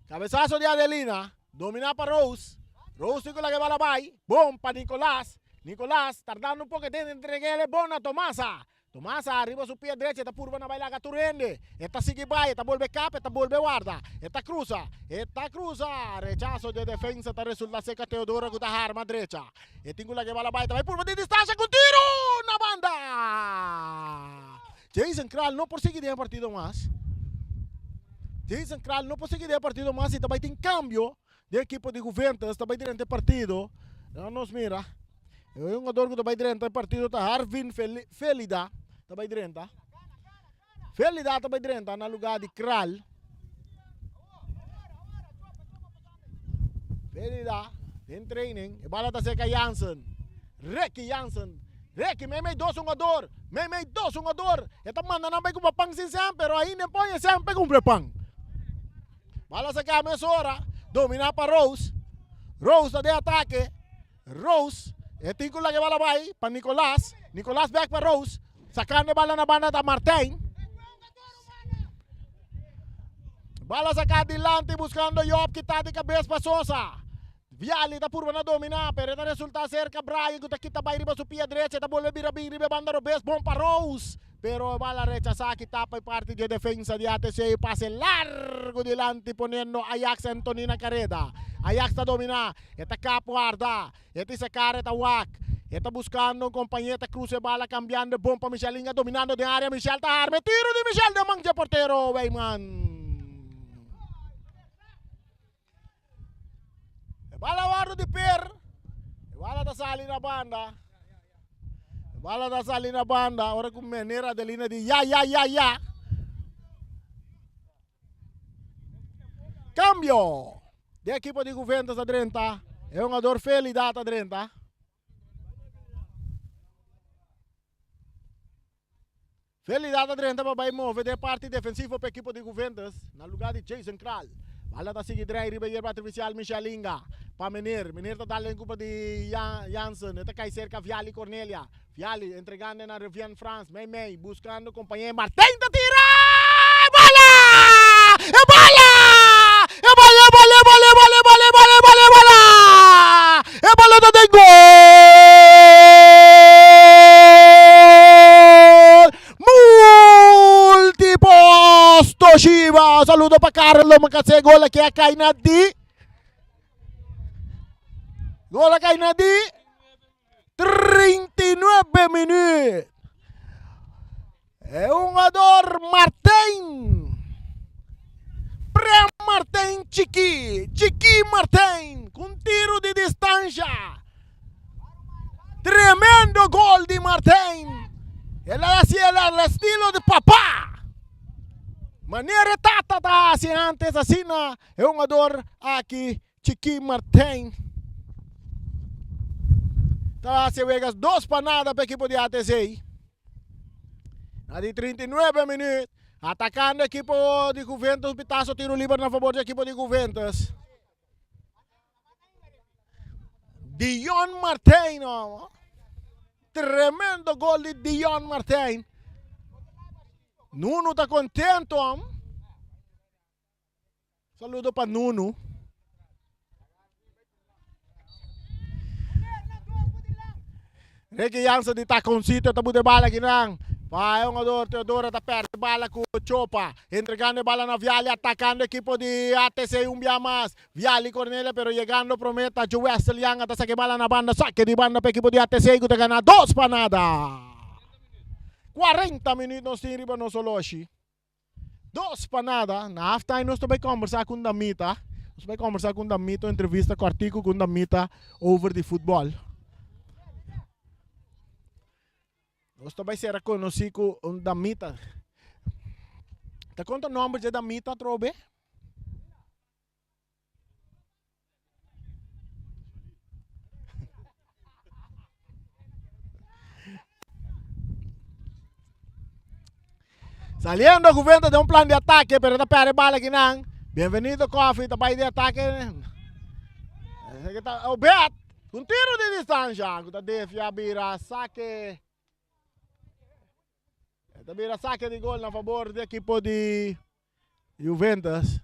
Cabezazo de Adelina, domina para Rose. Rose com a que bala vai, bom para Nicolás. Nicolás, tardando um pouco de entregar bom na Tomasa. Tomasa arriba su pie derecho, esta curva na baila Gaturende. Esta sigue vai, esta vuelve cap, esta vuelve guarda. Esta cruza. Rechazo de defensa, esta resulta seca Teodoro con la arma derecha. Esta ingula que va la baita, vai curva de distancia con tiro na banda. Jason Kral não prosseguir de partido mais. Jason Kral não prosseguir de partido mais e também tem cambio de equipo de Juventus, também durante o partido. Não nos mira. Yung jogador que também durante o partido tá Arvin Felida, também durante. Felida também durante na lugar de Kral. Felida em training, e bala tá seca Jansen. Ricky Jansen. Ricky, may dos jogador. May dos jogador. Ito manda na may kumapang si Sam, pero ahí ne põe Sam pe kumprepang. Bala sa Camesora, domina para Rose. Rose tá de ataque. Rose, ito la que bala vai para Nicolás. Nicolás back para Rose. Sacando bala na banda da Martin. Bala sacada adelante buscando Job que tá de cabeça para Sosa. Viali da purva na domina, pero esta resulta cerca Brian, que kita vai riba su pia derecha, esta vuelve vira banda Robes, bom para Rose. Pero bala rechazada que tapa y parte de defensa de ATC y pase largo delante poniendo Ajax Antonina Carreta. Ajax está domina, esta capo arda, esta se careta wak. Está buscando un compañero, cruce bala cambiando, bom para Michelinga, dominando de área, Michel está arme, tiro de Michel de manja portero, Weyman. Bala guardo de per, bala da sali na banda. Bala da sali na banda, ora com maneira de linha de ya. Cambio de equipo de Juventus a 30. É um jogador Felidad a 30. Felidad a 30 vai mover de parte defensiva para o equipo de Juventus, no lugar de Jason Kral. Bala da seguir drive ribeiro artificial Michelinga. Para Menir tá dando culpa de Jansen. Está cai cerca Viali Cornelia. Viali entregando na Rivian France. May buscando companheiro Martin da tira! Bola! É bola! É bola! É bola da gol! Multiposto Shiva. Saludo para Carlo Macase gol aqui a Kaina di. Gol a Kaina di 39 minutos. É um jogador Martin. Martin Chiqui Martin, com tiro de distância. Tremendo gol de Martin. Ele era o estilo de papá. Maneira tata da assim antes assim é um jogador aqui Chiqui Martin. Tá se Vegas 2 para nada para a equipe de ATC. Na de 39 minutos. Atacando o equipo de Juventus, pitazo tiro livre na favor do equipo de Juventus. Dion Martin, tremendo gol de Dion Martin. Nuno está contento. Saludo para Nuno. Ricky Jansen está com sítio, está de bala aqui não. Vai, um jogador, Teodoro está perto, bala com o Chopa, entregando bala na Viali, atacando o equipo de ATC um dia mais. Viali Cornelia, pero chegando prometa, Joel Young, está saque bala na banda, saque de banda para o equipo de ATC, que está ganhando 2 para nada. 40 minutos em riba no Soloshi. 2 para nada. Na halftime nós também conversar com o Damita. Nós vamos conversar com o Damita, entrevista com o artigo com o Damita over de futebol. Nós também será conhecido com Damita. Tá conta o nome de Damita, Trobe? Saliendo Juventus de un plan de ataque, pero tapare bala kinang. Bienvenido Coffee, tapay de ataque. Obeat, con tiro de distancia, con defia bira saque. Bira saque de gol a favor do equipo de Juventus.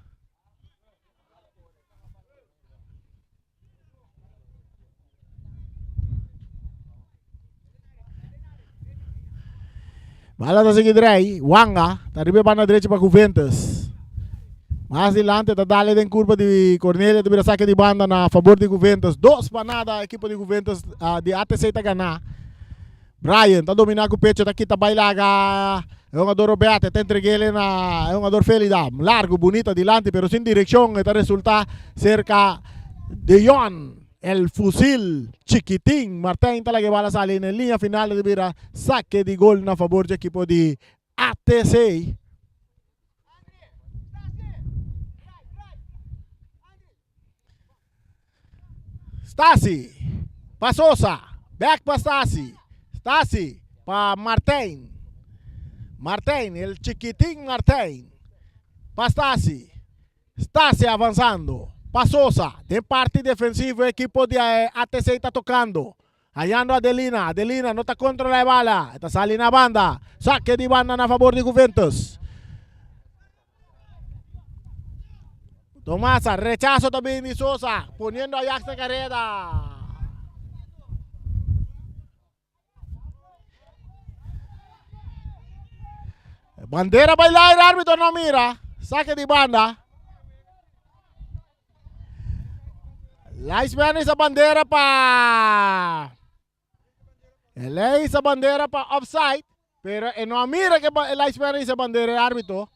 Bala da seguidrei, Wanga, taribe pa na direita para Juventus. Mais adiante, tá dale em curva de Cornélio, de saque de banda na favor de Juventus. 2 para nada, a equipe de Juventus de ATC tá ganhar. Brian, tá dominar com o pecho, tá aqui, tá bailaga. É um ador Roberto, tá entregue ele na. É um ador Felida. Largo, bonito, adiante, pero sin direção, tá resulta cerca de Jon. El fusil chiquitín. Martín talaga bala sale na linha final de vira saque de gol na favor do equipo de ATC. Stasi, Pasosa, back para Stasi, Stasi para Martín, Martín, el chiquitín Martín, para Stasi, Stasi avanzando, Pasosa, de parte defensivo, el equipo de ATC está tocando, hallando a Adelina, Adelina no está contra la bala, está saliendo a banda, saque de banda a favor de Juventus. Tomasa, rechazo también de Sosa, poniendo a Ajax de carrera. Bandera bailar, el árbitro no mira, saque de banda. La Hispana esa bandera para... La esa bandera para offside, pero no mira que la Hispana esa bandera el árbitro.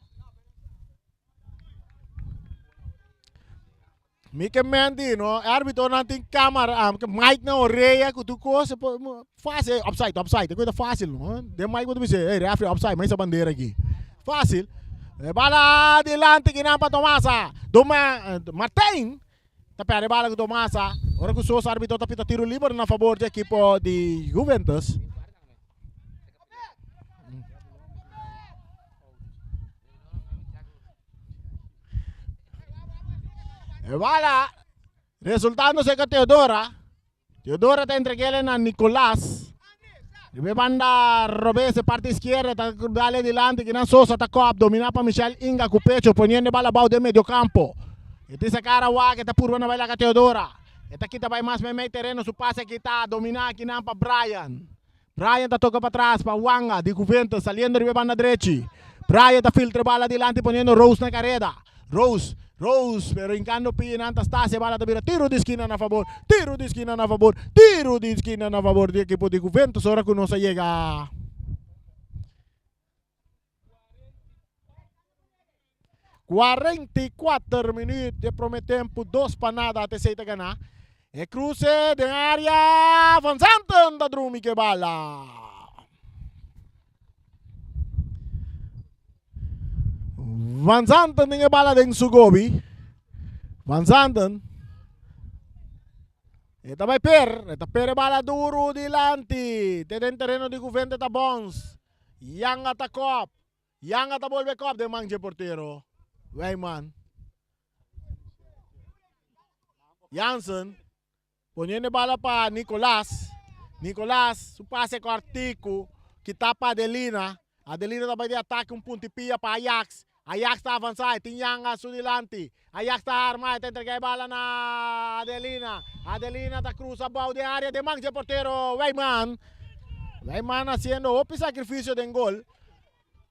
Mica Mendy, no, árbitro não tem câmera, mic na orelha, que tu coisa, fácil, offside, coisa fácil, não? De mic você dizer, ei, refri, offside, mas essa bandeira aqui, fácil. Bala adelante que não para Tomasa, Martín, tá perde bala com Tomasa, ora que o seu árbitro tá pita tiro livre na favor do equipo de Juventus. Bala, resultándose que Teodora está entregando a Nicolás. Me manda Robese parte izquierda, dale adelante, que no Sosa atacó, domina para Michel Inga con pecho, poniendo bala bajo de medio campo. Este esa cara que está purva na baila que Teodora. Esta aqui vai mais meio terreno, su pase aqui está dominar aqui para Brian. Brian está toca para trás, para Wanga, de Juventus, saliendo de banda derecha. Brian está filtra bala adelante, poniendo Rose na carrera. Rose, pero hincando Pinanta Stasi, bala de tiro de esquina a favor, tiro de esquina a favor, tiro de esquina a favor del equipo de Juventus. Ahora que no se llega. ...44 minutos de prometempo, 2 para nada até se ganhar. E cruce de área, avanzando da Drumi que bala. Van Zanten dengan bala dengan Sugobi. Van Zanten. Esta vai per bala duro dilante. Teden terreno di Juventus ta Bons. Yang ata cop. Yang ata volve cop de manje portero. Weyman. Jansen. Poniendo bala para Nicolás. Nicolás, su pase com Artico. Que tapa Adelina. Adelina também de ataque puntipia para Ajax. Ajax está avançado, tem Yanga sudilante. Ajax está armado, está entregando bala na Adelina. Adelina está cruza a bola de área de manje portero Weyman. Weyman haciendo outro sacrifício de gol.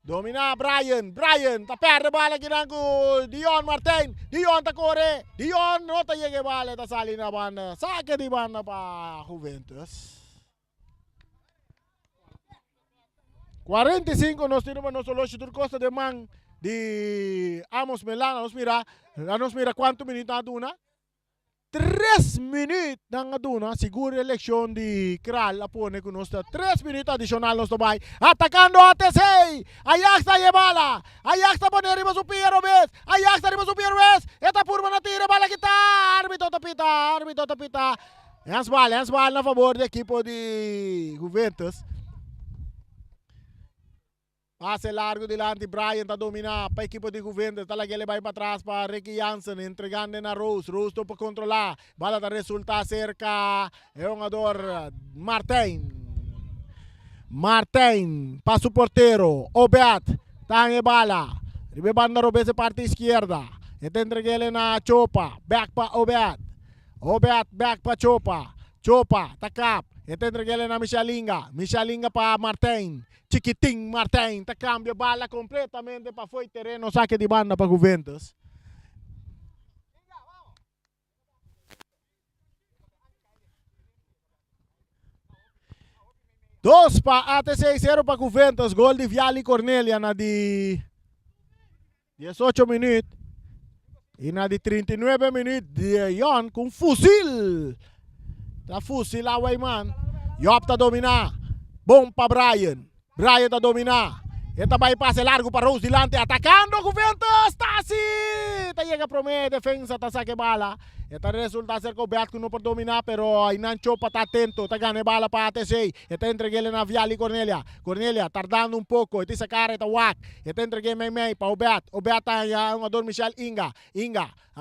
Domina Brian, está perde bala aqui com Dion Martín. Dion está corre. Dion não está chegando bala, está salindo na banda. Saque de banda para Juventus. 45 nós temos nosso loja de Costa de Man de Amos Melan. Nos mira quanto minutos na duna? 3 minutos na duna. Seguro a eleição de Kral apone com nós. 3 minutos adicional nós também. Atacando ATC. Ajax está de bala. Ajax está ponendo arriba su Piero Vez. Ajax está arriba su Piero Vez. Esta purma na tira bala que tá. Árbitro tapita. Hans bala na favor do equipo de Juventus. Passe largo dilante, Brian tá dominar para a equipe de Juventus, tá lá que ele vai para trás para Ricky Jansen, entregando na Rose, Rose para controlar, bala tá resulta cerca, é um jogador Martin, passa o porteiro, Obeat, tá em bala, ribe banda robese parte esquerda, e te entrega ele na Chopa, back para Obeat, back para Chopa, tá cap, e te entrega ele na Michalinga para Martin, Chiquiting Martin, tá cambia bala completamente para foi terreno, saque de banda para Juventus. Dos para ATC 0 para Juventus, gol de Viali Cornelia na de 18 minutos. E na de 39 minutos, de Jan com fuzil. Tá fuzil lá, man. Yop tá dominar. Bom para Brian. Brian tá dominar. Eta vai passe largo para Rose dilante, atacando Juventus, Tassi! Tá chega pro meio, defensa, tá saque bala. Eta resulta ser que o Beatco não pode dominar, pero aí Chopa tá atento, tá ganhando bala para ATC. Eta entregue ele na Viali Cornelia. Cornelia, tardando um pouco, eta essa cara, eta wak. Eta entregue Mei para o Beat. O Beat tá um ador Michel Inga.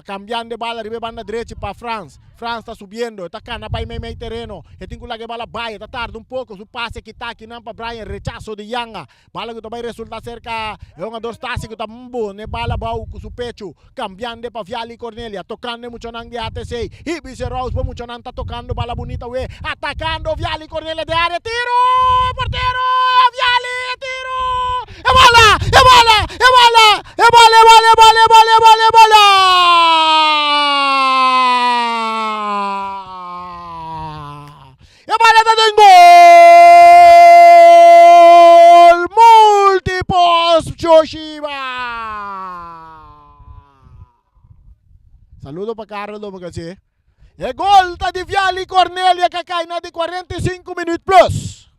Cambiando de bala, ribe banda direita para Franz. Franz está subindo, está cana para meio terreno. E tem que lá que bala vai, está tarde um pouco. O passe que está aqui não para Brian, rechaço de Yanga. Bala que vai resultar cerca. É um ador estático, está bom, né? Bala bau com o pecho. Cambiando para Viali Cornelia, tocando muito nang de ATC. Ibis Rose, muito nang está tocando bala bonita, we. Atacando Viali Cornelia de área, tiro! Porteiro! Viali, tiro! É bola! É bola! É bola! É bola! É bola! É bola! É bola! É bola! É bola! E a bola tá em gol! Multipos Joshiba! Saludo para Carlos Domagasi. E gol tá de Viali Cornelia que cai na de 45 minutos plus.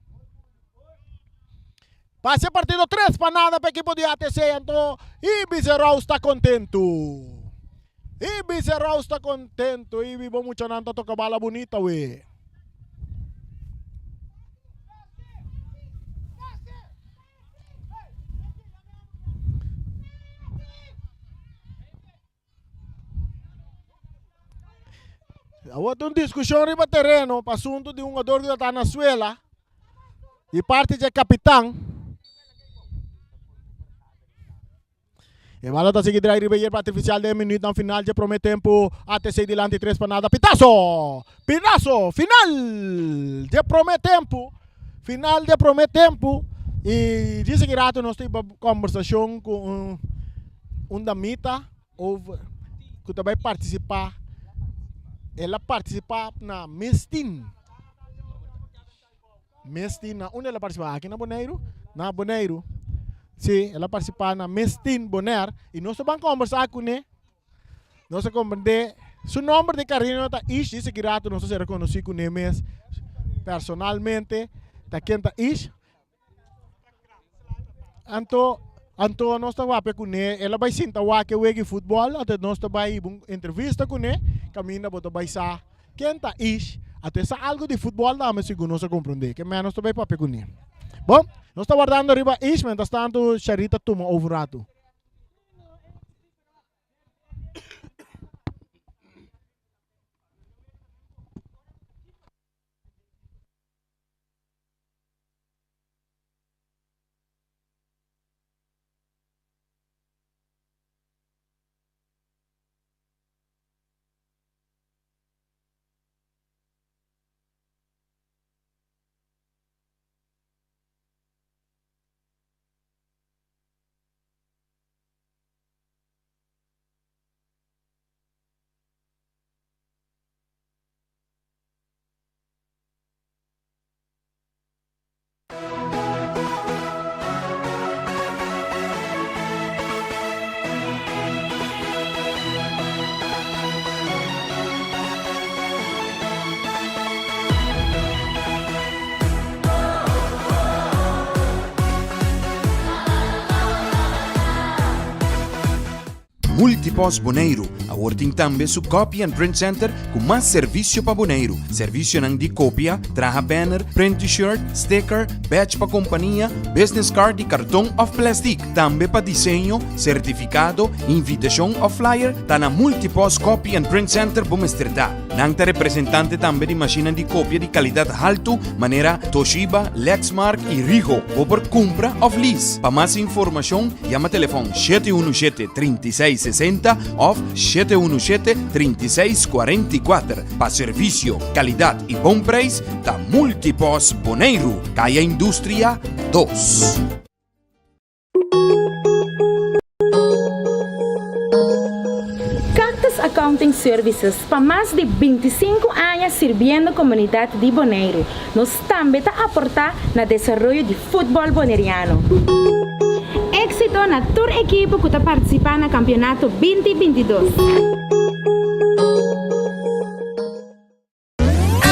Passe partido 3 para nada para a equipe de ATC, então Ibis Rose está contento. Ibis Rose está contento. Ibis vamos chanando toca bala bonita, we. Houve uma discussão no terreno para assunto de um jogador que está na suela e parte de capitão. E bala está seguindo aí Ribeiro para artificial 10 minutos no final de promete tempo ATC dilante 3 para nada. Pitaço! Final de promete tempo. Final de promete tempo. E disse que rato nós temos conversação com um da mita que também participar. Ela participa na Mestin. Onde ela participa? Aqui na Bonaire? Na Bonaire. Sim, ela participa na Mestin Bonaire. E nós vamos conversar com ela. Nós vamos compreender. Seu nome de carinho está Ish. Disse que rato nós vamos reconhecer com ele mesmo. Personalmente. Está quem está Ish. Então nós estamos com ele. Ela vai sentar que joga futebol. Até nós estamos aí entrevista com ele. Caminha para vai sa. Quem está Ish. Até sa algo de futebol dá, mas segundo nós compreender. Que menos também para com ele. Bom, nós estamos guardando arriba Ish, mas está tanto Charita toma over rato. Multipos Bonaire, awarting tambe su Copy and Print Center com mais serviço para Bonaire. Serviço nang di copia, traha banner, print t-shirt, sticker, badge pa companhia, business card e cartão of plastic. Tambe pa desenho, certificado, invitação of flyer, ta na Multipos Copy and Print Center Bomesterdad. Nang ta representante tambe di macchina di copia di qualidade alto, maneira Toshiba, Lexmark e Rigo, por compra of lease. Pa mais informação, llama telefone 717-3660 of 717-3644. Pa serviço, qualidade e bom preço, ta Multipos Bonaire, Caia Indústria 2. Accounting Services para mais de 25 anos servindo a comunidade de Bonaire. Nós também está aportar no desenvolvimento de futebol boneriano. Éxito na tour equipe que está participando no campeonato 2022.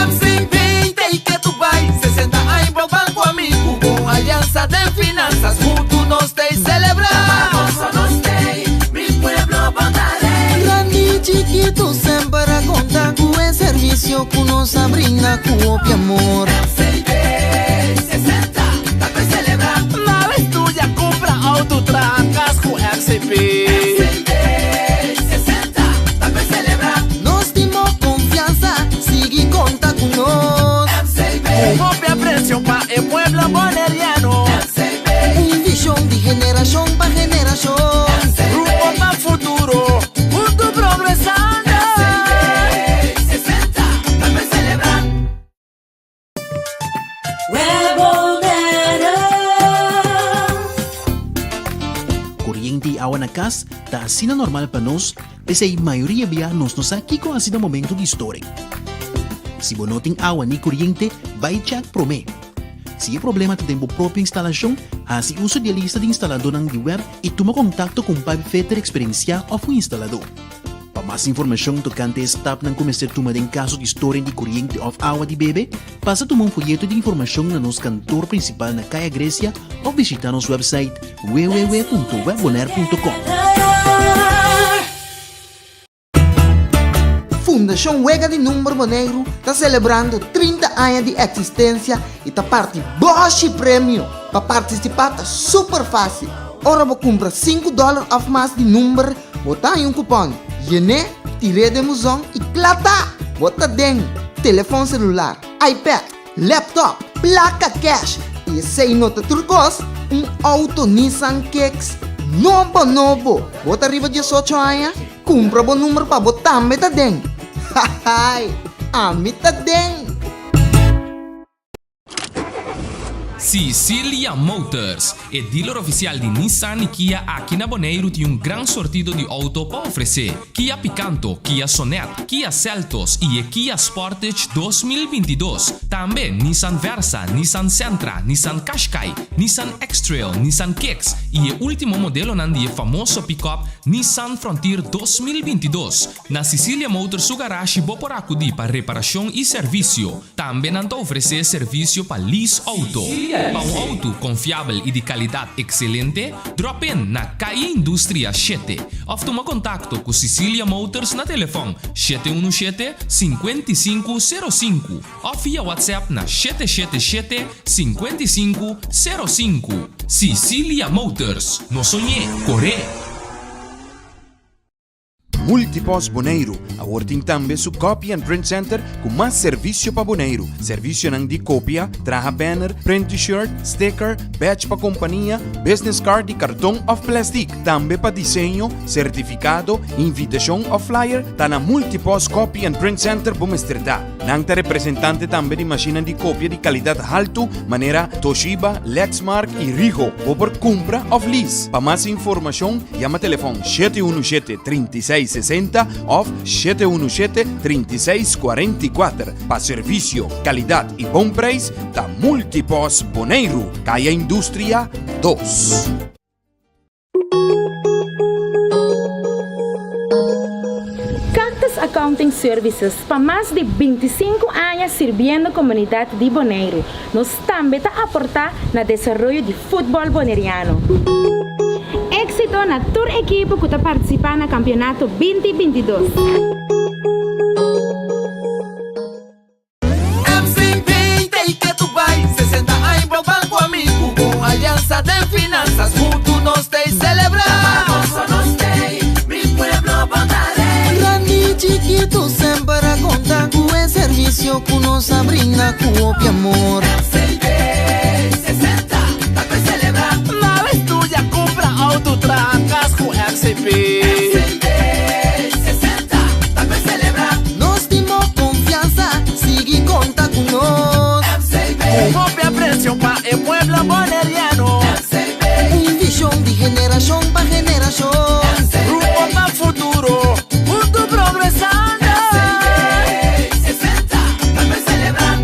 MCB, tem que tu vai 60 anos para o banco amigo com aliança de finanças, juntos nós tem celebrar. Chiquito sempre a contar com o serviço que nos brinda com o amor. MCB 60, dá pra celebrar. Na estúdia compra auto tracas com MCB 60, dá pra celebrar. Nós temos confiança, sigue conta com nós. MCB, copia preço para o pueblo boneriano. MCB, Visão de geração para geração. Grupo para futuro. Kuryente awa na kas, ta asina normal pa nos, pese a maioria biya nos aqui com asina momento de história. Se bonoting awa ni kuryente, vai check prome. Se é problema tem a própria instalação, assim uso de lista de instalador ng web e toma contato com Pipe Fitter Experiencia ou o instalador. Para mais informação tocante stop ng começar tuma em caso de história de corrente of awa de bebê, passa tomar folheto de informação na nosso cantor principal na Caia Grécia ou visita nosso website www.webbonaire.com. Fundação Wega de Número Bonaire está celebrando 30 anos de existência e está parte Bosch Prêmio. Para participar está super fácil. Ora vou comprar $5 of mais de número, botar em cupom. Yene, tire de musão e plata. Bota dentro, telefone celular, iPad, laptop, placa cash e sem nota turcos, auto Nissan Kicks novo. Bota arriba de 18 anos, compra bom número para botar meta dentro. Hahay, amita dentro. Sicilia Motors, o dealer oficial de Nissan e Kia aqui na Bonaire tem grande sortido de auto para oferecer. Kia Picanto, Kia Sonet, Kia Seltos e Kia Sportage 2022. Também Nissan Versa, Nissan Sentra, Nissan Qashqai, Nissan X-Trail, Nissan Kicks e o último modelo nandi famoso pick-up Nissan Frontier 2022. Na Sicilia Motors o garagem boporaco de para reparação e serviço. Também não oferecer serviço para lease auto. Para um auto confiável e de qualidade excelente, drop in na Caia Indústria 7. Ou toma contato com Sicilia Motors na telefone 717-5505 ou via WhatsApp na 777-5505. Sicilia Motors, no sonhei, correr. Multipos Bonaire, awarting tambe su Copy and Print Center com mais serviço para Bonaire. Serviço nang di copia, traha banner, print t-shirt, sticker, badge pa companhia, business card e cartão of plastic. Tambe pa desenho, certificado, invitação of flyer, ta na Multipos Copy and Print Center Bomesterdad. Nang ta representante tambe di macchina di copia di qualidade alto, maneira Toshiba, Lexmark e Rigo, por compra of lease. Pa mais informação, llama telefone 717-3660 of 717-3644. Pa serviço, qualidade e bom preço, ta Multipos Bonaire, Caia Indústria 2. Accounting Services para mais de 25 anos servindo a comunidade de Bonaire. Nós também está aportar no desenvolvimento de futebol boneriano. Éxito na tour equipo que está participando no campeonato 2022. MC20 y que tu vai se senta ahí pro banco amigo con alianza de finanzas juntos nos te celebrar. Nos te, mi pueblo votaré. Grande chiquito sempre conta con el servicio que nos brinda con obvio amor. MC20 60, tal vez celebrar. Na vez tuya compra auto tracas con MCP. MC20 60, tal vez celebrar. Nos dimos confianza, sigue conta con nos. MC20 copia presión pa' el pueblo boneriano. MC20 Un visión de generación para generación. rumbo más futuro, junto progresando. MC20 60, tal vez celebrar.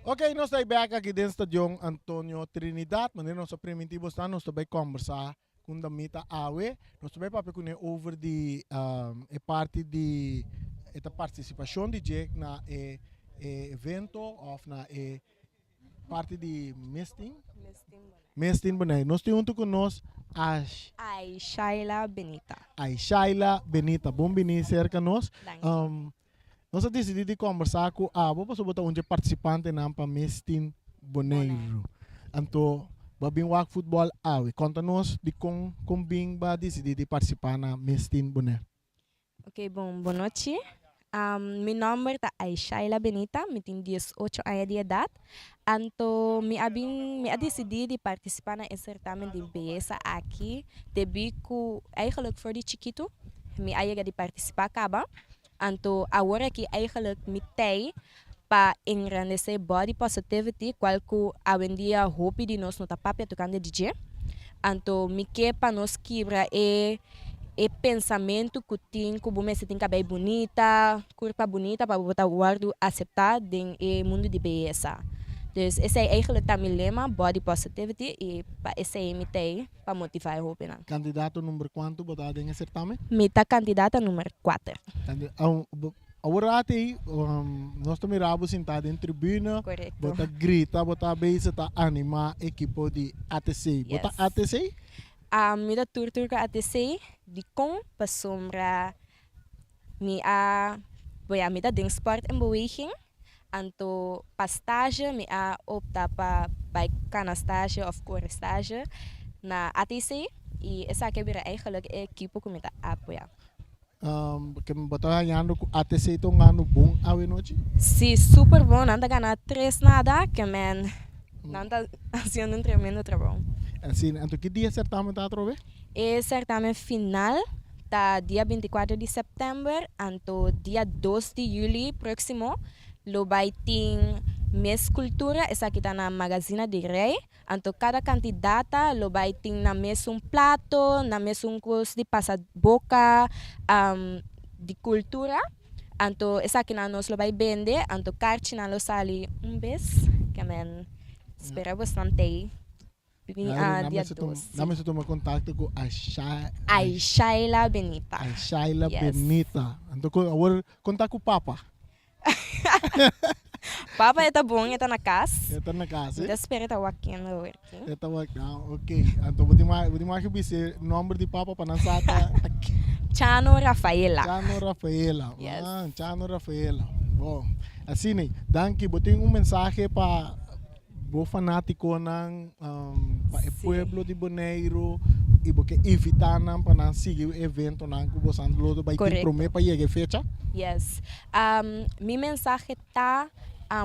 Ok, nós estamos back aqui dentro do Stadion Antonio Trinidad. Maneira nossa primitiva está, nós estamos conversar com a Mita Awe. Nós estamos para conhecer over de a parte de a participação de Jack na evento ou na parte de Mestin Boné. Nós temos junto conosco Ai, Shaila Benita. a Shaila Benita. Bom venir cerca nós. Dank. Nós decidimos conversar com a vou botar um participante na Mestin Boneiro. Então, babing wak futebol awe. Conta-nos de como bing ba decidir participar na Mestin Boneiro. Ok, boa noite. Meu nome é Shaila Benita, eu tenho 18 anos de idade. Então, eu decidi participar no certamen de beleza aqui. Desde que, eigenlijk voor de chiquito, eu ia participar acaba. Então, agora que eigenlijk mitei para engrandecer body positivity, qual que hoje em dia hope de nós não tá papel tocando DJ. Então, me quer para nós quebrar pensamento que tem que você tem cabelo bonita, corpo bonita para botar guardo aceitar dentro do mundo de beleza. Dus esse é eigenlijk o meu lema, body positivity, e esse é mitei para motivar a hope. Candidato número quanto botar em certamen? Mita candidata número 4. Agora até nós estamos mirando sentado em tribuna, Correto. bota grita, bota beijo, tá anima equipo de ATC. Bota Yes. ATC? Mida tour ka ATC di kong pasombra mida ding sport en beweging. Anto pa stage opta pa bij kana stage of core stage na ATC. E essa que vira eigenlijk equipo que me tá apoia. Que bota ganhando com ATC então ganhando bom awe noite. Sí, super bom. Nanda gana 3 nada que man. Nanda haciendo un tremendo trabajo. Assim, então que dia certamen tá trove? O certamen final está dia 24 de setembro anto dia 2 de julho próximo. Lo vai ter Miss Cultura, essa aqui está na Magazina de Rei. Anto cada candidata lo vai ter na mesa prato, na mesa curso de passaboca, de cultura. Anto essa aqui na nós lo vai vender, anto cartina lo sali vez, que men espera bastante. Dia 2. Nami sa toma contato com a Shaila Benita. A Shaila Yes. Benita. Então, agora contato com o Papa. Papa está bom, está na casa. Está na casa. Então espera tá aqui no work. Está aqui. Ok. Então, vou te que o nome de Papa para lançar aqui. Chano Rafaela. Chano Rafaela. Yes. Chano Rafaela. Bom, assim, né? Danke, vou ter mensagem para o fanático ng para o pueblo de Boneiro e porque evitar para seguir o evento ng kubosan lodo by Correcto. prome pa yege fecha. Yes. Mi mensaje está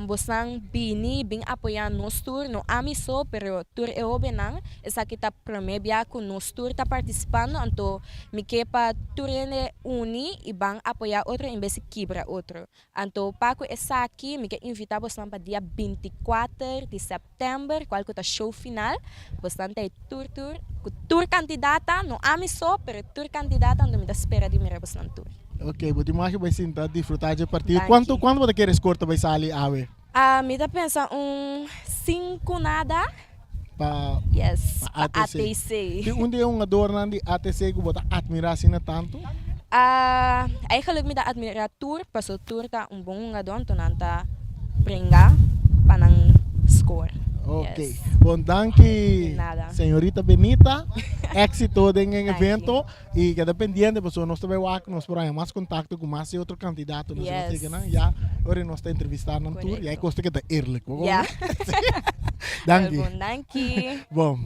bosang bini bing apoiar nos tour no amiso pero tour e obenang esa kita promebia com nos tour tá participando anto mi kepa tour ene uni e bang apoiar outro em vez de quebra outro anto paco essa aqui mi que invitar bosang para dia 24 de setembro qual que tá show final bosang tá tour candidata no amiso pero tour candidata anto mi tá espera de mira bosang tour. Ok, buti mais que vai sentar disfrutar do partido. Danke. Quanto você quer escorta vai sair ave? Me dá pensa 5 nada. Pa Yes, Pa pa ATC. ATC. Di um dia adornan di ATC que bota admiração na tanto. Eigenlijk me dá admirar tour, passo tour tá bom jogador, então nanta bringa para não score. Ok. Yes. Bom, danke, Nada. senhorita Benita. Éxito en el Thank evento y queda pendiente, pues nós também vamos por aí mais contato com mais outro candidato, não Yes. sei que já agora nós está entrevistando no tour e aí Correcto. custa que tá eerlijk. Yeah. Danke. Bom, danke. Bom,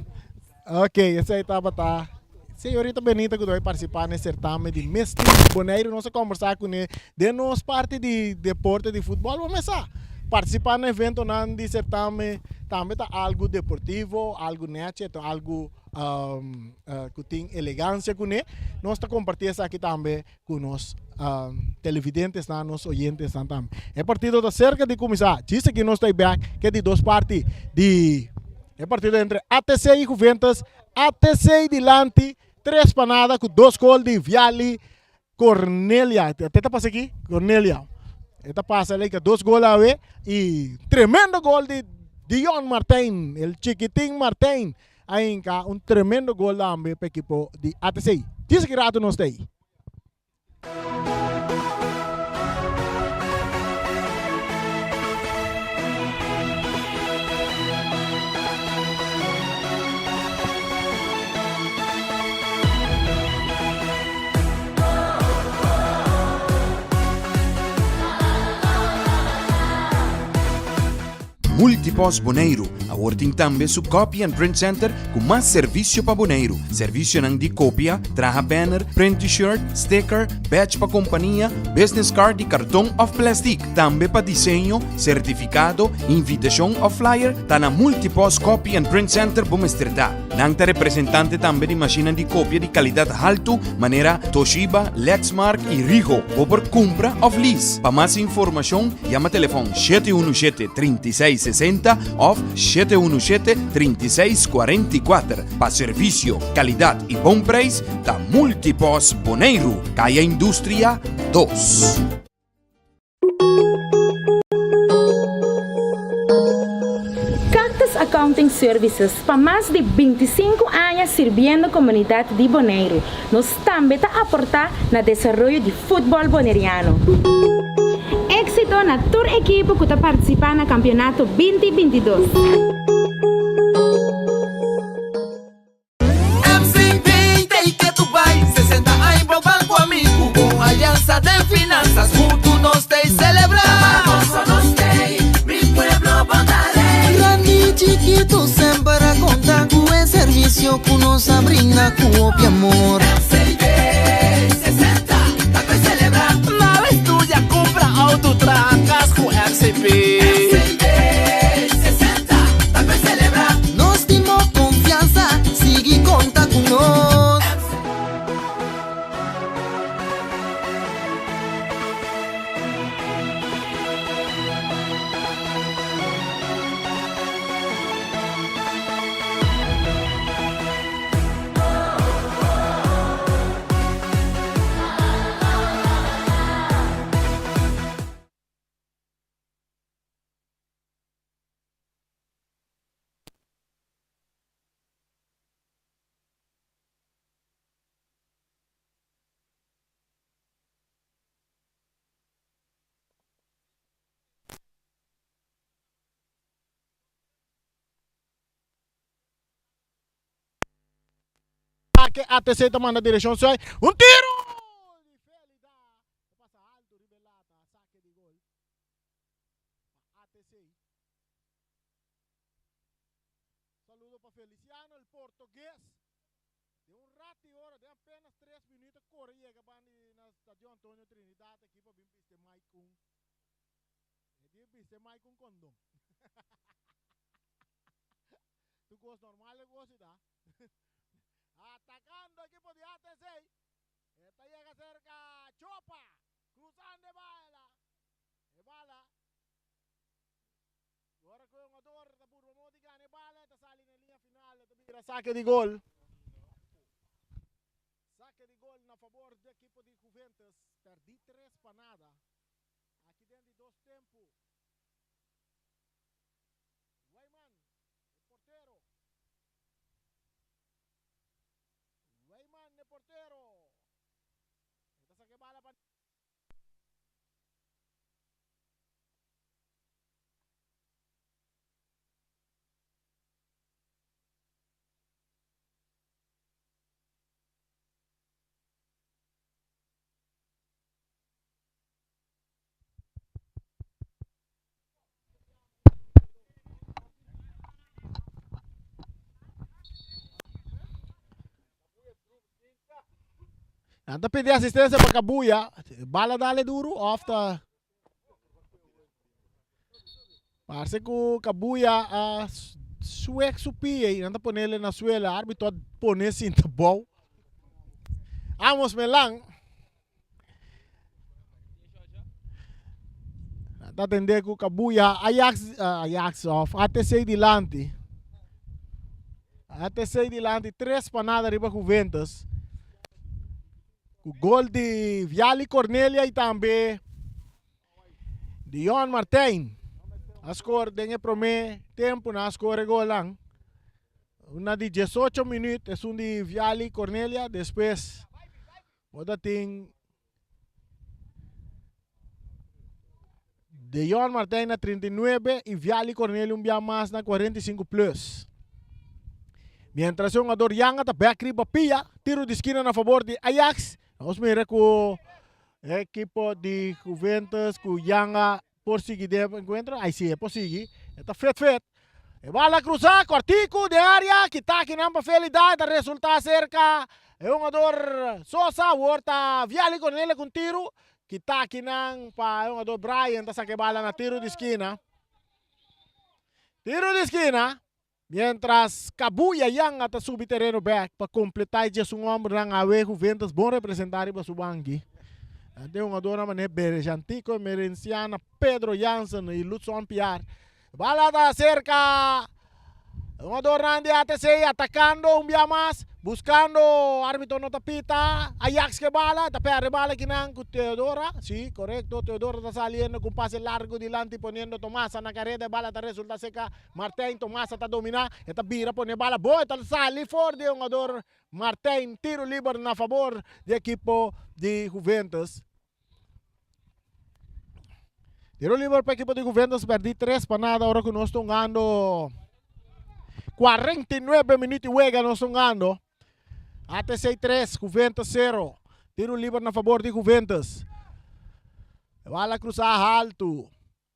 ok, essa etapa tá. Senhorita Benita que vai participar nesse certame de Mestre Boneiro, nós vamos conversar com ele de nossa parte de deporte de futebol, vamos começar. Participar no evento de certame também tá algo deportivo, algo net, algo que tem elegância com ele. Nós está compartilhando isso aqui também com os televidentes, nos oyentes também. É partido da cerca de começar. Diz que nós está back, que é de duas partes. É partido entre ATC e Juventus. ATC delante, 3 panadas com 2 gols de Viali Cornelia. Até passa aqui, Cornelia. Esta passa ali que 2 gols a ver e tremendo gol de Dion Martin, el chiquitín Martin. Aí cá tremendo gol da para o equipo de ATC. Diz que rato nós tem. Multipos Boneiro, a working tambe su Copy and Print Center com mais serviço para Boneiro. Serviço nang di copia, traha banner, print t-shirt, sticker, badge pa companhia, business card e cartão of plastic. Tambe pa desenho, certificado, invitação of flyer, ta na Multipos Copy and Print Center bumestrita. Nang ta representante tambe di macchina di copia di qualidade alto, maneira Toshiba, Lexmark e Rigo, ou por compra of lease. Pa mais informação, llama telefone 717-3660 of 717-3644. Pa serviço, qualidade e bom preço, da Multipos Boneiro, Caia Indústria 2. Cactus Accounting Services, para mais de 25 anos servindo a comunidade de Boneiro. Nós também está a aportar no desenvolvimento de futebol boneriano. Éxito na tour equipe que está participando no campeonato 2022. MCP, tem que tu vai, 60 aí pro banco amigo, com aliança de finanças, junto nós tem celebrar. Nós tem, mi pueblo bondaré. Grande chiquito sempre conta com o serviço que nos brinda com o amor. MCP, 60, tá pra celebrar. Na vez tu já compra auto, tracas com MCP. MCP, 60, tá pra celebrar. Nós temos confiança, sigue conta com nós. Que ATC está mandando a direção, sai tiro! Passa alto, ribelata, saque de gol. ATC. Saludo para Feliciano, el portugués. De rato e hora, de apenas 3 minutos, corre e chega na estadio Antonio Trinidad, equipa bem piste Maicon. E piste Maicon condom. Tu gosto normal, gosto da. Atacando equipo de ATC. Esta llega cerca. Chopa. Cruzando de bala. De bala. Agora con un jugador de Burbo Módica de bala. Esta sale en línea final. Esta mira saque de gol. Saque de gol a favor del equipo de Juventus. Perdi 3 para nada. Aqui dentro de 2 tempos. Weyman, el portero. Weyman, el portero. Esta saque bala para... Anda pedir assistência para Kabuya. Bala dale duro. After. Parece que o Kabuya suek supie. Anda poner ele na suela. Árbitro poner cinta bom. Vamos melang. Anda atender com o Kabuya. Ajax off. ATC dilante. ATC dilante. 3 para nada riba Juventus. O gol de Viali Cornelia e também de Johan Martin. A score dengue prome tempo na score gol lang. Una de 18 minutos é um de Viali Cornelia. Depois outra tem de Johan Martin na 39 e Viali Cornelia dia mais na 45 plus. Mientras yung jogador Yanga ta back riba pia, tiro de esquina na favor de Ajax. Vamos ver com o equipo de Juventus, com o Yanga por seguir de encontro. Aí sim, é possível. Está fet. E bala cruzar, cortico de área, que está aqui na facilidade, resulta cerca. É um jogador Sosa, volta Viali com ele com tiro, que está aqui na pa um jogador Brian, está saque bala na tiro de esquina. Tiro de esquina. Mientras Kabuya Yanga está subi terreno back para completar esse ombro ng awe Juventus bom representar para Subangi. Tem um jogador na Berejantico, Merenciana, Pedro Jansen e Lutson Piar. Bala da cerca. Um jogador na ATC atacando dia mais, buscando árbitro no tapita. Ajax que bala, tapere bala kinang com Teodora. Sí, correcto. Teodora está saliendo con pase largo dilante poniendo Tomasa na carrera. Bala está resulta seca. Martin Tomasa está dominando. Está vira pone bala. Boa, está sali for de um jogador Martin. Tiro livre na favor do equipo de Juventus. Tiro livre para o equipo de Juventus. Perdi 3 para nada. Ahora que nós estamos ganhando 49 minutos e juega nós estamos ganhando. ATC 3, Juventus 0. Tiro livre na favor de Juventus. Bala cruzar alto.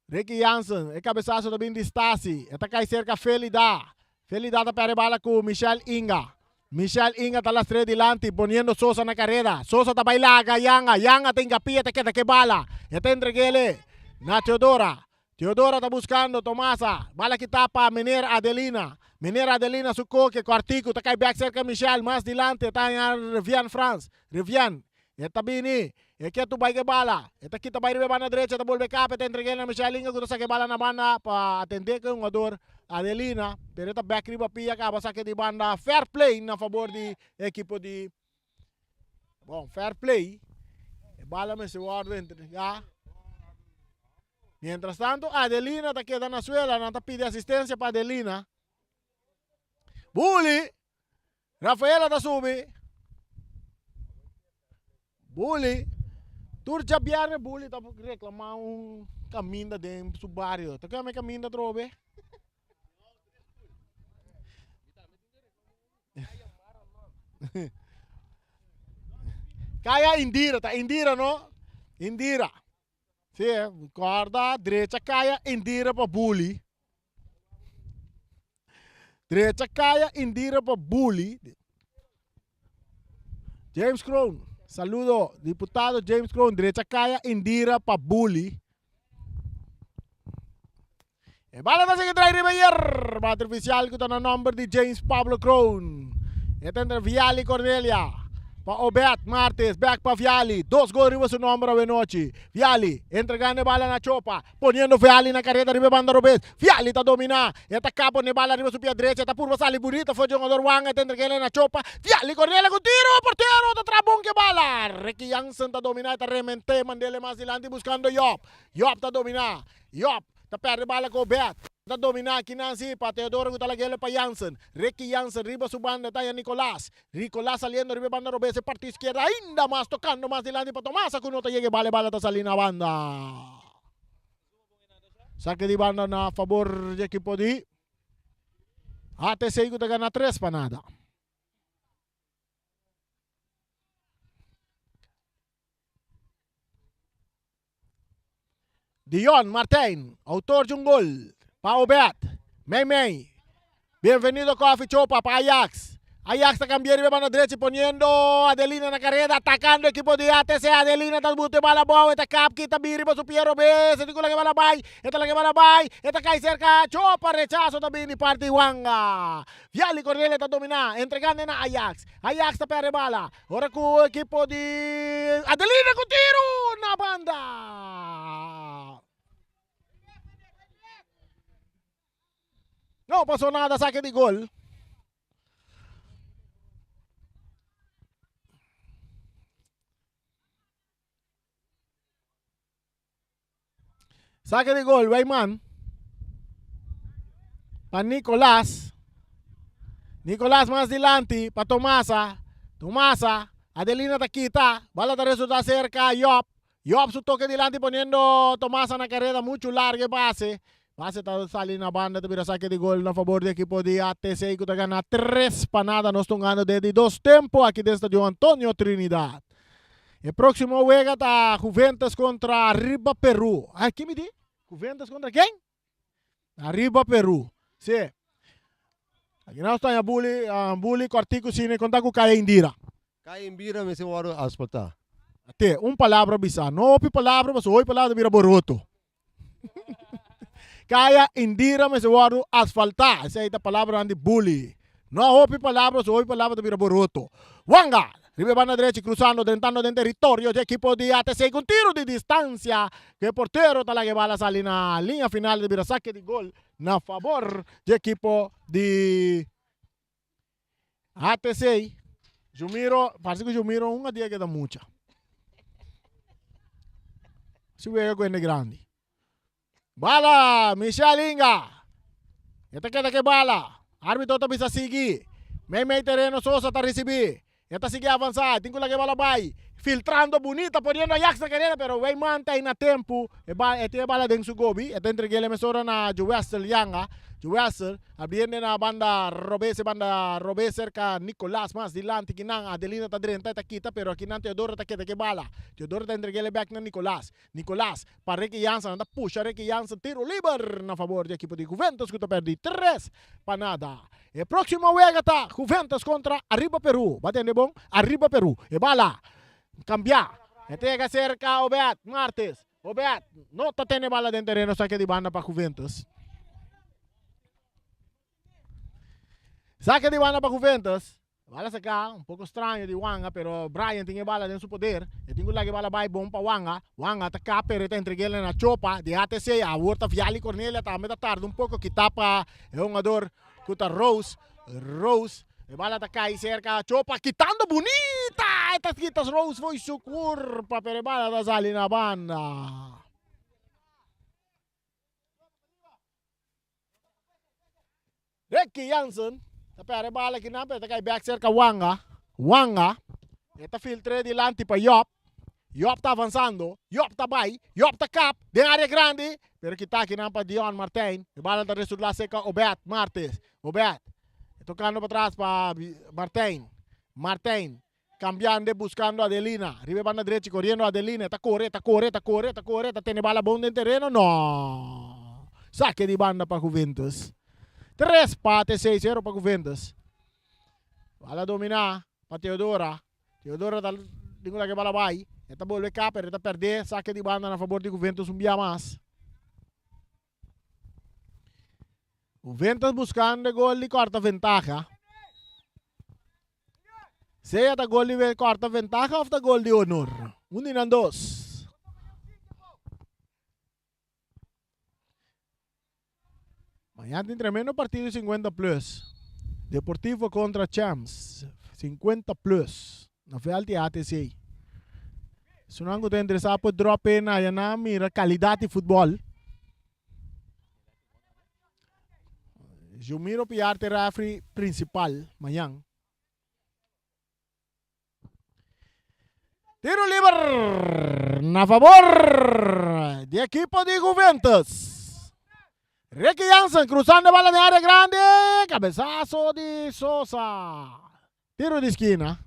Ricky Jansen, é cabeçaço também de Stasi. Está cai cerca Felida. Felida está para bala com Michel Inga. Michel Inga está las 3 delante, poniendo Sosa na carrera. Sosa está bailaga, Yanga tem capilla, te queda que bala. Está entreguele na Teodora. Teodora está buscando Tomasa. Bala que tapa Mener Adelina. Mener Adelina suko que Quartico está cai back cerca Michel. Más delante está en Rivian France. Rivian. Está bini. E que tu vai que bala. Está kita vai riba na direita, está volve cá, está entreguele na Michel Inga. Kuto sa que bala na banda para atender com o jogador Adelina. Pero está back riba pia ka basa que de banda fair play na favor de equipo de... Bom, fair play. Bala me se guarda entregar. Mientras tanto, Adelina está quedando na suela, não está pedindo assistência para Adelina. Bully. Rafaela está subindo. Bully. Turja biarne Bully está reclamar caminho dentro do barrio. Está que caminho da trobe? Kaya Indira, tá Indira, não? Indira. Sim, corda direita caia, Indira para Bully. Direita caia, Indira para Bully. James Crown, saludo, deputado James Crown, direita caia, Indira para Bully. E bala da secretaria Ribeyer, bate oficial que está no número de James Pablo Crown. Este entre Viali Cornelia. Pa Obet Martes, back pa Viali. 2 gols arriba su número de noche. Viali, entregando bala na chopa. Poniendo Viali na carreta arriba banda Robes. Viali tá dominar. Eta capo ne bala arriba su pia derecha. Tá por sali bonita. Foi jogador Wanga. Tá entregando na chopa. Viali correla com tiro. Portero. Tá trabom que bala. Ricky Jansen tá dominar. Tá remente. Mandele mais dilante buscando Yop. Yop tá dominar. Yop. Tá perde bala com Obet. Tá dominar Kinansi pa Teodoro que talagele pa Jansen. Ricky Jansen riba su banda taya Nicolás. Nicolás saliendo riba banda Robese parte izquierda ainda más tocando más delante para Tomasa que no te llegue bala ta salina banda. Saque di banda na favor del equipo di ATC que te gana 3 pa nada. Dion Martin, autor de un gol. Pa Obet, May. Bienvenido Coffee Chopa para Ajax. Ajax está cambiando y a derecha y poniendo Adelina en la carrera, atacando el equipo de ATC. Adelina está bote bala boa, esta cap quita biri para su Piero B. Se dice la que va la bay, esta la que va la bay, esta cae cerca, Chopa rechazo también y parte Wanga. Viali Cornelia está dominando, entregando a Ajax. Ajax está perde bala. Ahora con el equipo de Adelina con tiro, na banda. No pasó nada, saque de gol. Saque de gol, Bayman. Para Nicolás. Nicolás más adelante, para Tomasa. Tomasa, Adelina Taquita. Bala de resulta cerca, Yop. Yop su toque delante poniendo Tomasa en la carrera, mucho largo base. Base está saliendo na banda, te saque de gol a favor del equipo de ATC que te gana 3 pa nada. Nós estamos ganhando desde 2 tempos aqui do estádio Antônio Trinidad. El próximo juega está Juventus contra Arriba Peru. Ah, ¿qué me di? ¿Juventus contra quién? Arriba Peru. Sí. Aqui nós estamos bully cortico cine contra com Caia Indira. Caia Indira me se waro ascoltar. Até palavra bisa. Não ouve palavra, mas ouve palavra vira boroto. Caia Indira me se waro asfaltar. Essa é a palavra de bully. Não ouve palavra, mas ouve palavra vira boroto. Wanga. Ribe na derecha cruzando, entrando en territorio del equipo de ATC con tiro de distancia. Que el portero está la que va a salir en la línea final de saque de gol a favor del equipo de ATC. Yo miro, parece que yo miro un día que da mucha. Si juega con el grande. Bala, Michelle Inga. Esta queda que bala. Árbitro está bisa seguir. Meio terreno Sosa está recibir. Esta sigue avanzar, tengo la que va la bay, filtrando bonita, poniendo a Ajax na carrera, pero Weyman está en tiempo, este bala de su gobi, este entregué la mesora na Juwessel Yanga, Juwessel, abriendo na banda Robé cerca Nicolás más delante, que nan Adelina está drenta, está quita, pero aquí nan Teodoro está quita, que bala, Teodoro está entregué la back na Nicolás, para Ricky Jansen, anda puxa Ricky Jansen, tiro libre a favor del equipo de Juventus, que está perdi 3 pa nada. El próximo juego está Juventus contra Arriba Peru. ¿Batende bom? Arriba Peru. E bala. Cambia. Entrega cerca Obet Martes. Obet. No está teniendo bala dentro terreno. Saque de banda para Juventus. Saque de banda para Juventus. Bala saca. Un poco extraño de Wanga. Pero Brian tiene bala en su poder. Y tengo la que bala vai bom para Wanga. Wanga está acá. Pero está entregando na chopa de ATC. A vuelta Viali Cornelia. Está a media tarde. Un poco que tapa el jugador. Kuta Rose, e bala tá cai cerca, Chopa, quitando bonita, estas quitas Rose foi su curva, pero bala da sali na banda. Ricky Jansen, tá pere bala que não, tá cai back cerca Wanga, esta filtre delante para Yop tá avançando, Yop tá vai, Yop tá cap, de área grande, pero que tá aqui não para Dion Martin, e bala tá resultado cerca Obet Martes. Obet, tocando para atrás para Martin, cambiando, buscando a Adelina, arriba banda derecha, corriendo a Adelina, está corre, tiene bala bonda en terreno, no, saque de banda para Juventus, 3 para 6-0 para Juventus, bala dominar para Teodora está, digo la que bala vai, esta vuelve acá, pero esta perder, saque de banda a favor de Juventus un día más. Juventus buscando gol y corta ventaja. Sea ta gol de corta ventaja of ta gol de honor. 1-2. Mañana tem tremendo partido 50 plus. Deportivo contra Champs. 50 plus. Na final de ATC. Se não está interessado por drop in, aí na mira qualidade de futebol. Eu miro para a arte refri principal amanhã. Tiro livre na favor de equipo de Juventus. Ricky Jansen cruzando a bola de área grande. Cabezazo de Sosa. Tiro de esquina.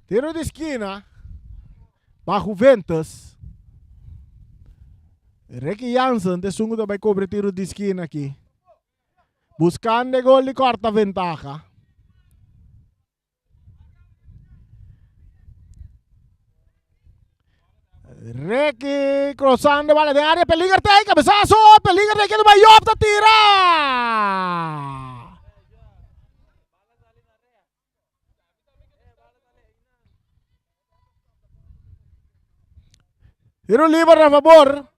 Tiro de esquina para Juventus. Ricky Jansen de sungo vai cobrir tiro de esquina aqui. Buscando gol de corta ventaja. Ricky cruzando a bola de área. Peligra tem, cabeçaço. Peligra tem que não vai opta tirar. Tiro livre a favor.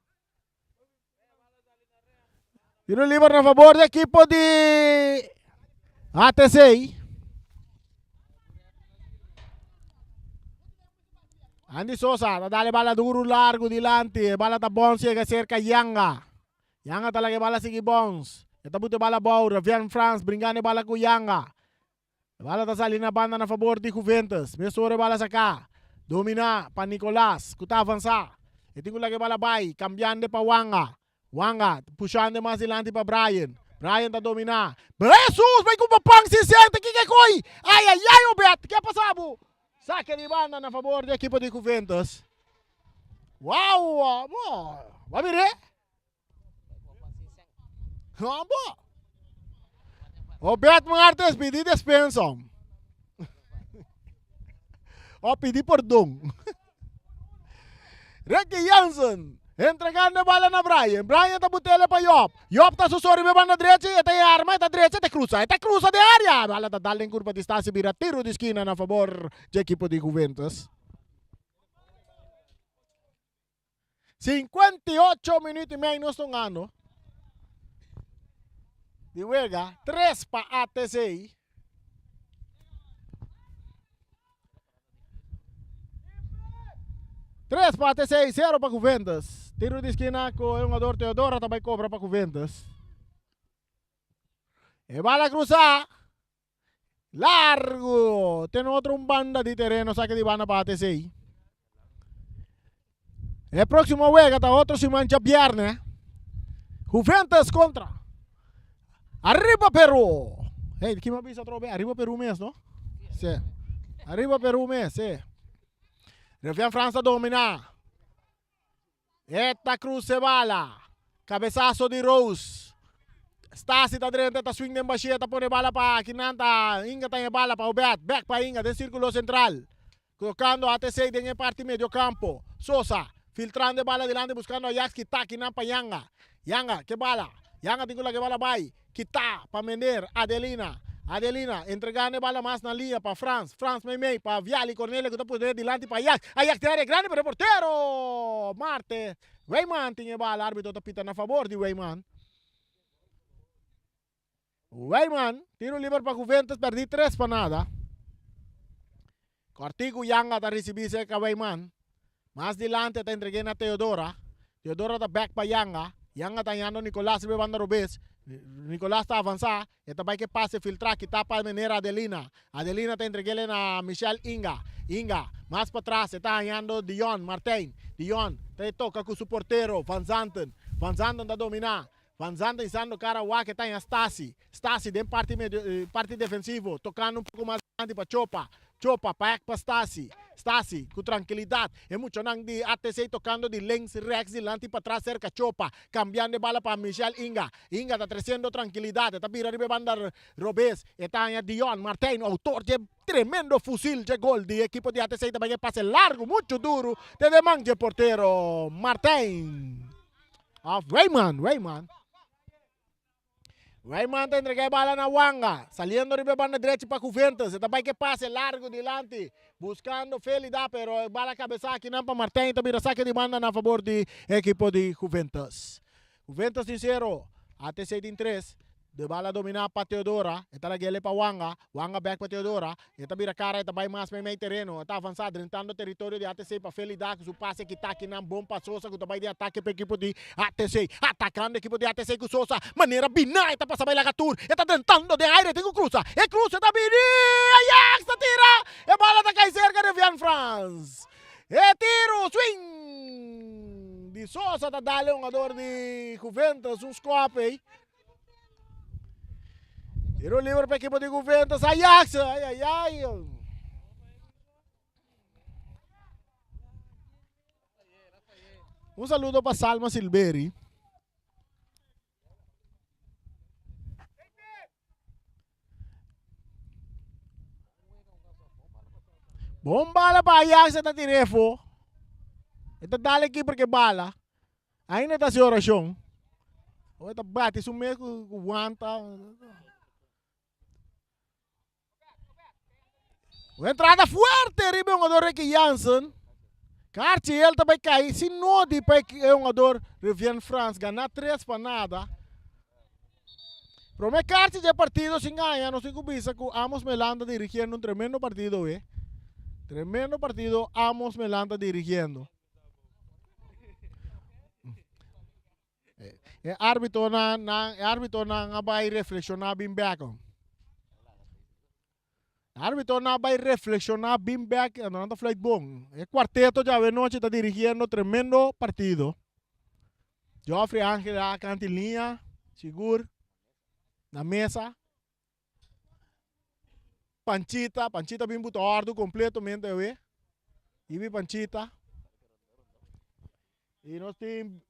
Tiro livre a favor do equipo de ATC. Andy Sosa, dale bala duro largo dilante. Bala ta Bons chega cerca Yanga. Yanga talaga bala sige Bons. Ito buti bala Baura. Vian France, bringane bala ko Yanga. Bala ta sali na banda na favor de Juventus. Mesore bala sa ka. Domina pa Nicolas. Kuta avanza. Ito ko lagi bala bay. Cambiande pa Wanga. Wanga, puxando mais adiante para Brian. Brian tá dominar. Jesus, vai com o papang se senta. Que coi? Ai, ai, ai, o Bet. Que passado? Saque de banda na favor da equipe de Juventus. Uau, vai virar? Vamos. O Bet Martes pedi dispensa. O pedi perdão. Ricky Jansen. Entregando a bola na Brian. Brian tá botando para Yop. Yop tá sussurrando a bola na direita. E tem arma. E tá direita. E cruza. E cruza de área. A bola tá dando em curva de distância. Vira tiro de esquina na favor da equipe de Juventus. 58 minutos e meio nós estamos ganhando. De juega. 3 para ATC. Três para ATC, 0 para Juventus. Tiro de esquina com o jogador Teodoro também cobra para Juventus. E bala cruzar. Largo. Tem outro banda de terreno, saque de banda para ATC. E próximo juega tá outro se mancha viernes. Juventus contra. Arriba Peru. Hey, que me avisa outro bem? Arriba Peru mesmo, não? Sim. Arriba Peru mesmo, sim. Refian França domina. Eta cruz se bala. Cabeçaço de Rose. Stasi tá dentro, tá swing de baixia, tá pone bala para Kinanta. Inga tá em bala para o Beat. Back para Inga, de círculo central. Colocando a ATC em parte medio campo. Sosa, filtrando bala delante, buscando a Ajax, Kita, Kinan para Yanga. Yanga, que bala. Yanga tem que bala vai. Kita, para Mender, Adelina. Adelina, entregando bala mais na linha para France. France, Meimei, para Viali, Cornelia, que está por delante para Ajax. Ajax tem área grande para o porteiro. Marte. Weyman tinha bala, árbitro está pitando a favor de Weyman. Weyman, tiro livre para Juventus, perdi 3 para nada. Cortigo Yanga está recebendo cerca de Weyman. Mais delante está entregando a Teodora. Teodora está back para Yanga. Yanga está ganhando Nicolás e banda Robes. Nicolás está avançando. Está vai que passe filtrar que está para menera Adelina. Adelina está entregando a Michelle Inga. Inga, mais para trás está ganhando Dion Martin. Dion, está toca com o porteiro Van Zanten. Van Zanten está dominar. Van Zanten usando cara o que está em Stasi. Stasi de parte defensivo, tocando pouco mais grande para Chopa. Chopa para Stasi. Stasi com tranquilidade. É muito não de ATC tocando de lens rex delante para trás cerca Chopa. Cambiando de bala para Michelle Inga. Inga está trazendo tranquilidade. Está virando de banda Robes. Está em Dion Martin, autor de tremendo fusil de gol de equipo de ATC. Também que passe largo, muito duro. De demanda de porteiro Martin. Weyman. Vai manta entrega a bala na Wanga. Saliendo de banda derecha para Juventus. Esta vai que pase largo delante. Buscando Felida, pero bala cabeça aqui não para Martin. Também saque de banda na favor do equipo de Juventus. Juventus em 0. ATC em 3. De bala dominar para Teodora. Esta la gele para Wanga. Wanga back para Teodora. Esta vira cara. Esta vai mais meio terreno. Está avançado. Entrando no território de ATC para Felida. Que o passe que está aqui não bom para Sosa. Que vai de ataque para a equipe de ATC. Atacando a equipe de ATC com Sosa. Maneira binária. Está para saber lá Gatur. Está tentando de aire. Tem que cruzar. E cruza da Bini. Ajax está tira. E bala está cai cerca de Vian France. E tiro. Swing. De Sosa está dando um jogador de Juventus. Um scope. Tiro livre para a equipe de Juventus, Ajax, ai. Um saludo para Salma Silveri. Bom bala para Ajax, está tirefo. Está dale aqui porque bala. Ainda está sem oração. Ou está bate, isso mesmo, aguanta. Uma entrada forte, ribe um jogador Ricky Jansen. Carti, ele também cai. Se não de para um jogador Rivian France, ganhar 3 para nada. Pero me Carti de partido sin ganhar, não se cubisa que Amos Melanda dirigindo um tremendo partido, Tremendo partido, Amos Melanda dirigindo. Árbitro na vai reflexionar bem back. Árbitro não vai reflexionar bem back, não está flight bom. O quarteto já de noite está dirigindo tremendo partido. Joffrey Ángel a cantilinha, seguro, na mesa. Panchita bem botado completamente, E Panchita. E nós temos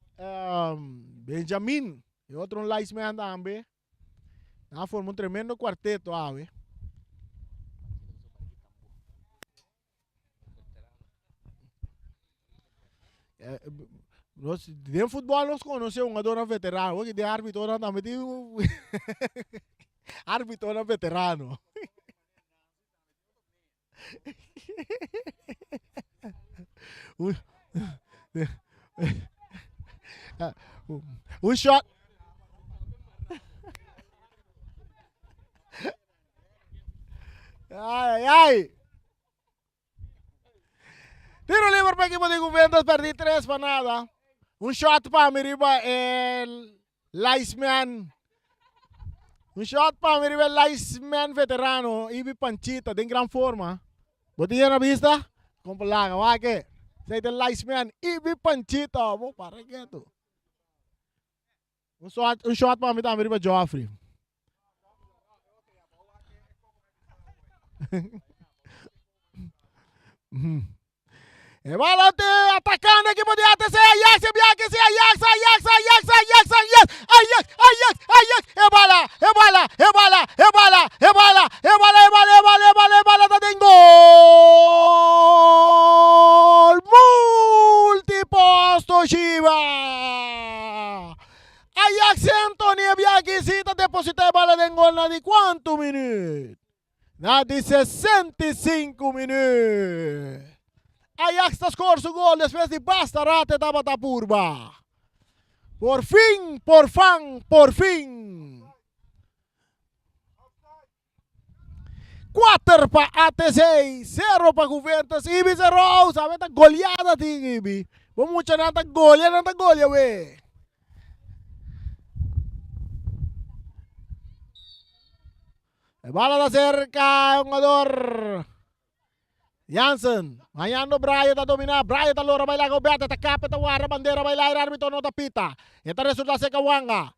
Benjamin, e outro liceman também. Forma tremendo quarteto, de futebol nós conhecemos um jogador veterano, que de árbitro também tem árbitro veterano. Um shot. Ai. Tiro livre para a equipe de Juventus, perdi 3 para nada. Um shot para Miriba, el liceman. Um shot para Miriba, el liceman veterano, Ibi Panchita, de gran forma. Botilla na vista? Compalaga, va que. Sei del liceman, Ibi Panchita. Vou para quieto. Um shot para Miriba Joffrey. Evalate atacando a equipe de ATC, Ajax, Ebala, tá em gol! Multiposto Shiva! Ajax Anthony Bianchi cita deposita bala de gol na di quanto minuto? Na di 65 minutos. Ajax está scorso gol después de basta rate da Batapurba. Por fin. 4 para ATC, 0 para Juventus, Ibi 0, sabe, tá goleada ting Ibi. Vamos mucha nata goleia, we. Bala da cerca, un jugador. Jansen, mayando Brian está dominar, Brian está lora bailar com Beata, está capa, está guarda, bandeira bailar, árbitro não está pita. Eta resulta seca Wanga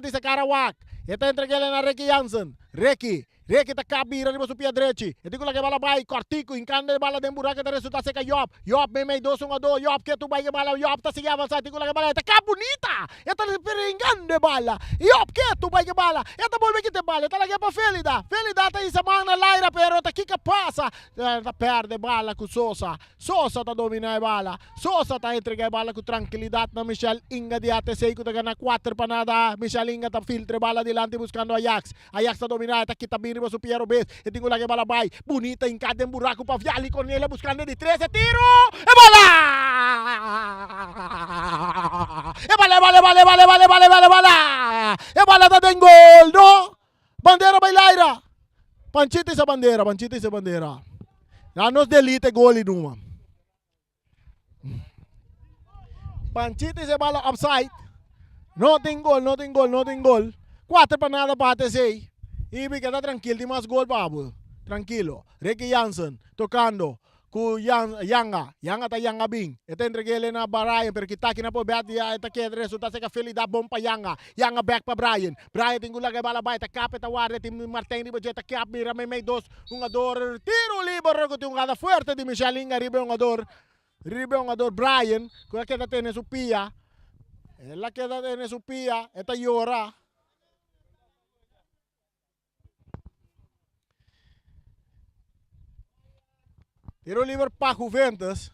dice Karawak, eta entrega ele na Ricky Jansen, Ricky Re kita kabira riba su pia drechi. Edi ko lagi bala bay cortico inkande bala den buraca da resulta se ka Job. Job me 2-1. Job que tu bay que bala Job ta sigue avanzar. Edi ko lagi bala eta ka bonita. Eta peringande bala. Job que tu bay que bala. Eta volve que te bala. Eta lagi pa Felida. Felida ta isa mana laira pero ta kika passa. Ta perde bala com Sosa. Sosa ta domina bala. Sosa ta entrega bala com tranquilidade na Michel Inga di ate sei ko ta gana 4 panada. Michel Inga ta filtre bala dilante buscando Ajax. Ajax ta domina ta kita riba su Piero Bez, e tengo lagi bala bay, bonita encada en buraco pa Viali Cornelia buscando di 13, tiro, e bala! E bala da den gol, no? Bandera bailaira. Panchita sa bandera. Nanos delite gol inuma. Panchita sa bala offside. No tem gol. 4 panada para 6. Ibi queda tranquilo, tem mais gol, babo. Tranquilo. Ricky Jansen, tocando. Com Yanga tá Yanga bing. Eta entregue ele na Brian, pero kita kina po bet dia eta que resulta se ka felida bom pa Yanga. Yanga back pa Brian. Brian tem gula bala bay ta capeta guarda tim Martin riba jeta cap mira me 2 jogador tiro livre com um gada forte de Michelinga riba jogador Brian, que queda tene su pia. Ela queda tene su pia, eta llora. Tiro livre para Juventus.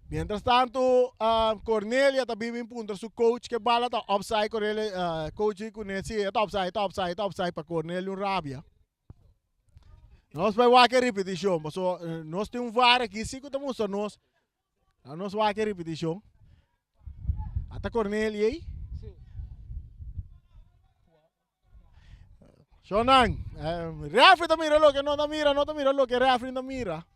Mientras tanto, Cornelia está vindo em punta. Su coach que bala está offside. Cornelia, coach conhece, está offside para Cornelia Rabia. Nós vamos fazer repetição, mas nós temos VAR aqui, sim que estamos nós vamos fazer repetição. Até Cornelia aí? Shonan, referee da mira lo que no da mira lo que referee da mira.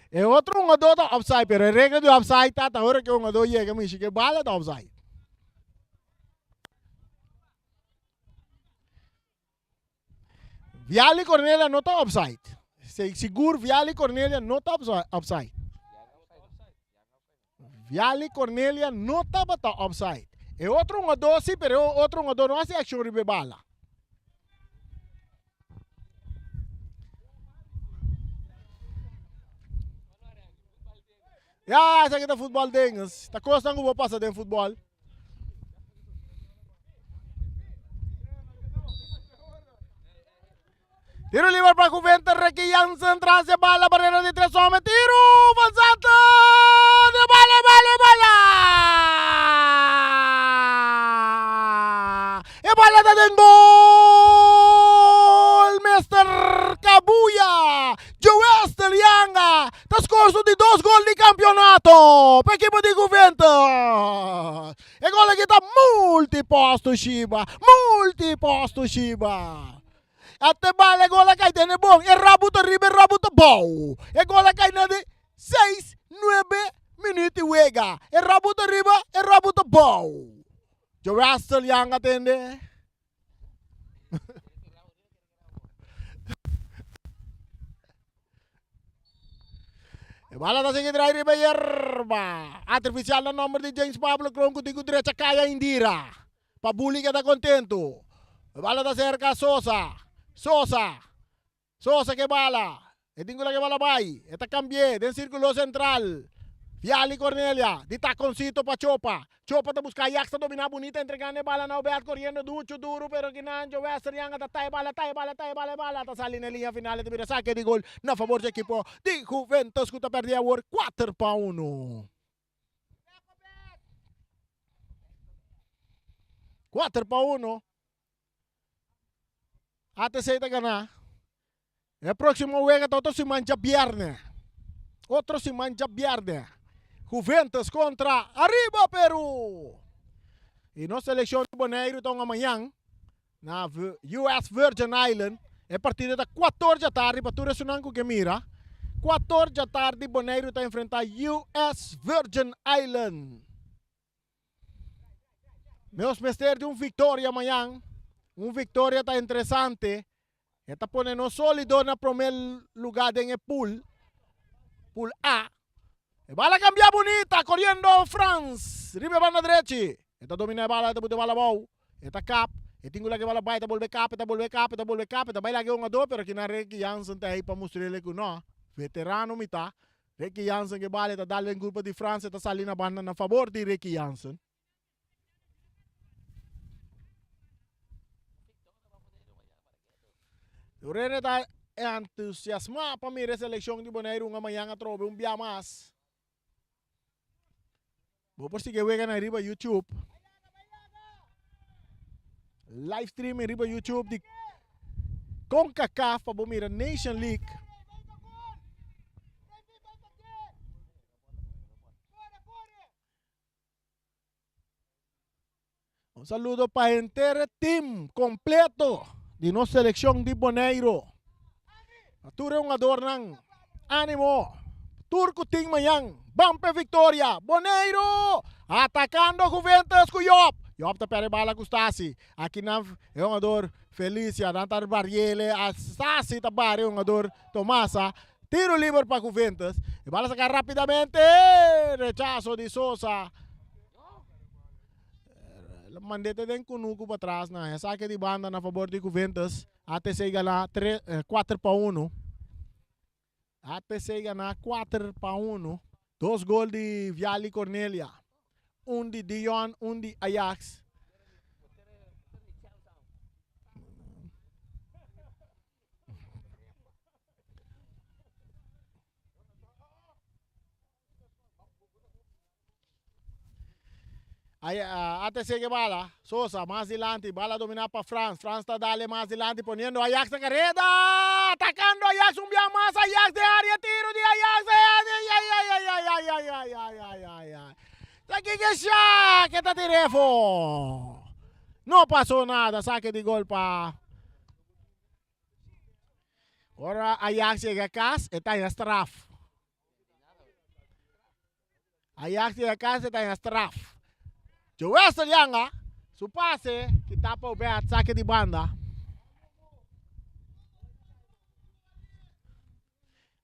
E outro jogador tá offside, pero a regra do offside tá hora que o jogador chega, mas que bala tá offside. Viali Cornelia não tá offside. Seguro Viali Cornelia não tá offside. Viali Cornelia não estava offside. E outro jogador sim, pero outro jogador não hace action ribe bala. Ya, essa aqui tá futebol dengas. Tá costando que vou passar dentro futebol. Tiro livre para Juventus, Ricky Jansen, traz a bala, barreira de 3 homens, tiro, avançada, de bala. E bala da den gol, Mr. Kabuya, Joester Yanga, tá scorso di 2 gol di campionato, per equipe di Juventus. E gol aqui tá multiposto Shiba. Até bala gola cai tene bom. E rabuto ribe rabuto bom. E gola cai na de 6-9 minutos wega. E rabuto riba e rabuto bom. Jo Russell yang atende. E bala da seguir drive riba yerba. Artificial na number de James Pablo Cronco di direita Kaya Indira. Pabuli que tá contento. E bala da cerca Sosa que bala. E tengo la que bala bay. Esta cambié del círculo central. Viali Cornelia. Di taconcito pa Chopa. Chopa ta busca Ajax ta domina bonita. Entregando bala na Obeat corriendo duro. Pero Ginanjo Wester yang ta tae bala. Ta sali na linha final. Te mira saque di gol. Na favor del equipo di Juventus. Kuta perdi a 4-1. 4-1. Até sei da ganhar. É próximo juego outro se mancha viernes. Juventus contra Arriba Peru. E nossa seleção de Bonaire estão amanhã na US Virgin Island. É partida da 14 da tarde para tu ressonar com que mira. 14 da tarde Bonaire está enfrentar US Virgin Island. Meus mestres de vitória amanhã. Vitória está interessante. Está ponendo sólido na primeiro lugar em pool A. E bala cambia bonita, correndo France. Ribe banda derecha. Eta domina a bola, eta buta bola bau. Eta cap. E tinggal lagi bola bai, eta bolbe cap, eta bolbe cap, eta bolbe cap, eta bai lagi um ador, pero que na Ricky Jansen tá aí para mostrar ele que não. Veterano mita. Ricky Jansen que bala, eta dale em grupo de França, eta sali na banda na favor de Ricky Jansen. O René está entusiasmado para mirar a seleção de Bonaire amanhã a trobe dia mais. Vou por si que vengan arriba YouTube. Live stream arriba YouTube de CONCACAF para mirar Nation League. Un saludo para el entero team completo de nossa seleção de Bonaire. Ature um adornang. Ánimo. Turco ting mayang. Bampe Victoria. Bonaire. Atacando Juventus com Yop. Yop tá pere bala com Stasi. Aqui na é um ador Felícia. Dantar Barriele. A Stasi tá barre um ador Tomasa. Tiro livre para Juventus. E bala sacar rapidamente. Rechazo de Sosa. Mandete den Kunuku para trás na saque de banda na favor de Juventus. ATC gana 4-1. ATC gana 4-1. 2 gols de Viali Cornelia. Um de Dion, um de Ajax. ATC que bala, Sosa, más adelante, bala dominar para France, France está dale más adelante, poniendo Ajax na carrera, atacando Ajax, un día más, Ajax de área, tiro de Ajax, ay. Aqui que já, que tá tirefo, não passou nada, saque de gol para, agora Ajax chega a casa, está em straf, Ajax chega a casa, está em straf. Joel Yanga, su pase, que tapa o Beat, saque de banda.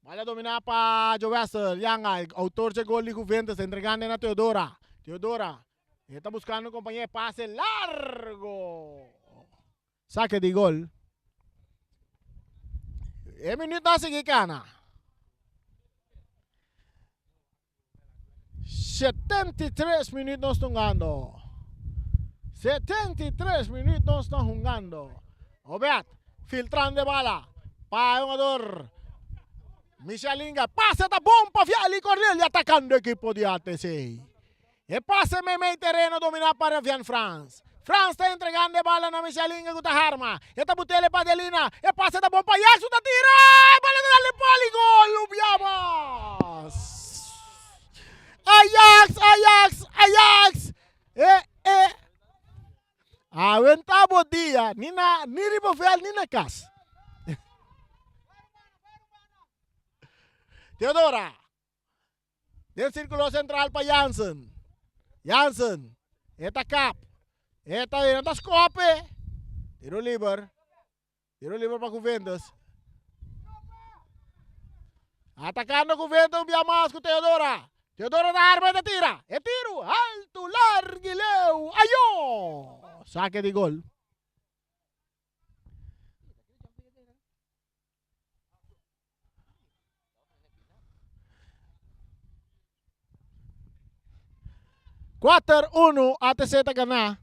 Vale dominar para Joel Yanga, autor de gol de Juventus, entregando na Teodora. Teodora, está buscando un compañero, pase largo. Saque de gol. E minuto a seguir, cana. 73 minutos jugando. 73 minutos están jugando. Obeat, filtrando bala. Para un jugador. Michelinga, pase da bomba, Viali Cornelia atacando el equipo de ATC. E pase meio terreno dominar para Vian France. France está entregando bala na Michelinga com a arma. E está botando para Delina. E pase da bomba, Ajax está tirando. Bala de pali, gol, Lubiamas. Ajax. Aventamos dia, ni ribofial, ni na casa. Teodora. Del círculo central para Jansen. Eta cap. Eta scope. Tiro liber para Juventus. Atacando Juventus, un via más con Teodora. Teodoro da arma e tira. E tiro. Alto, larguileu. Ayó. Saque de gol. Quarter 1 ATC tá ganhar.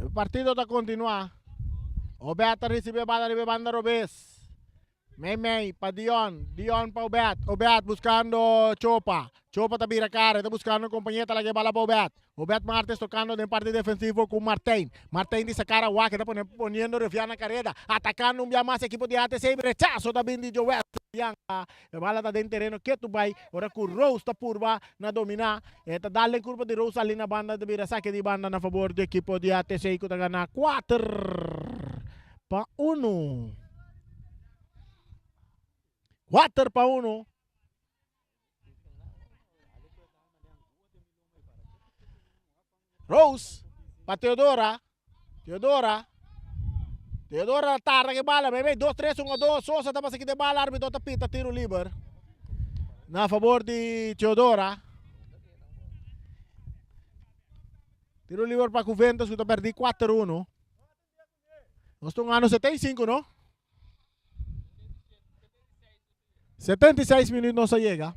O partido está a continuar. Obeat recebe banda Robes. Mei para Dion para Obeat buscando Chopa está vira cara, está buscando un compañero la que bala para Obeat Martes tocando en parte defensivo con Martín de sacar a Waka, está poniendo refiana carrera, atacando un día más equipo de ATC, rechazo también de Joel Yanga, la bala está dentro terreno que tu vai, ahora con Rose está purva na dominar, está darle curva de Rose ali na banda de vira saque de banda na favor do equipo de ATC que está ganando 4-1. 4-1. Rose para Teodora. Teodora tarra que bala, bebê, 2-3, 1-2, Sosa tá passando aqui de bala, árbitro tá pita, tiro livre. Na favor de Teodora. Tiro livre para Juventus, que tá perdi 4-1. Nós estamos no ano 75, não? 76 minutos não se chega.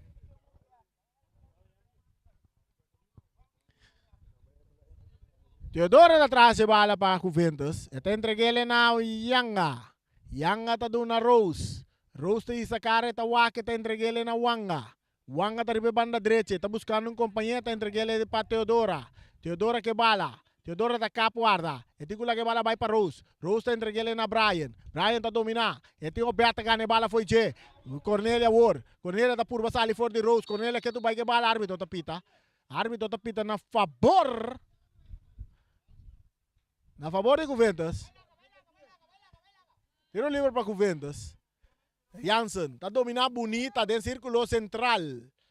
Teodora na atrás de bala para Juventus. Ito entreguele na Yanga. Yanga ta doon na Rose. Rose ta isa kare ta wake ta entreguele na Wanga. Wanga ta ribe banda derecha. Ta buscando un compañero ta entreguele pa Teodora. Teodora que bala. Teodora ta capuarda. Iti kula que bala vai para Rose. Rose ta entreguele na Brian. Brian ta domina. Iti o beta gane bala foi je. Cornelia War. Cornelia ta purba sali for di Rose. Cornelia que tu vai que bala árbitro ta pita. Árbitro ta pita na favor. Na favor de Juventus. Tiro livre para Juventus. Jansen, tá dominar bonita dentro do círculo central.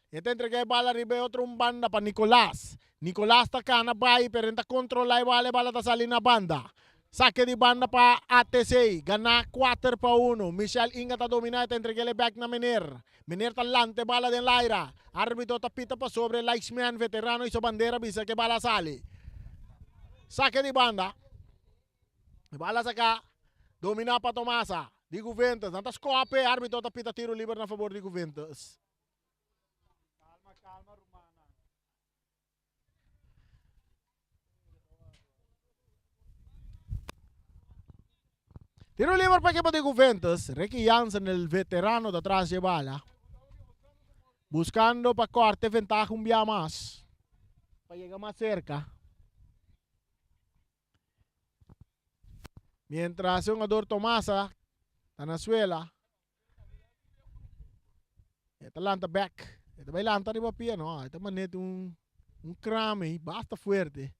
Esta entrega a bala ribe outro banda para Nicolás. Nicolás tá cá na baia, pero tá controlar a bala tá sali na banda. Saque de banda para ATC, gana 4-1. Michel Inga tá dominar, tá entrega back na Mener. Mener tá lante, bala den Laira. Árbitro tá pita pa sobre Leishman, veterano e sua bandeira, bisa que bala sali. Saque de banda. Bala sa ka, domina pa Tomasa, di Juventus, nantas kope, árbitro tapita tiro libre na favor di Juventus. Calma, Romana. Tiro libre pa equipo di Juventus, Ricky Jansen, el veterano de atrás de bala, buscando pa corte ventaja un día más, para llegar más cerca. Mientras un jugador Tomasa está na suela. Esta lanta back. Esta vai lanta riba pia, no? Esta manete un crame, basta fuerte.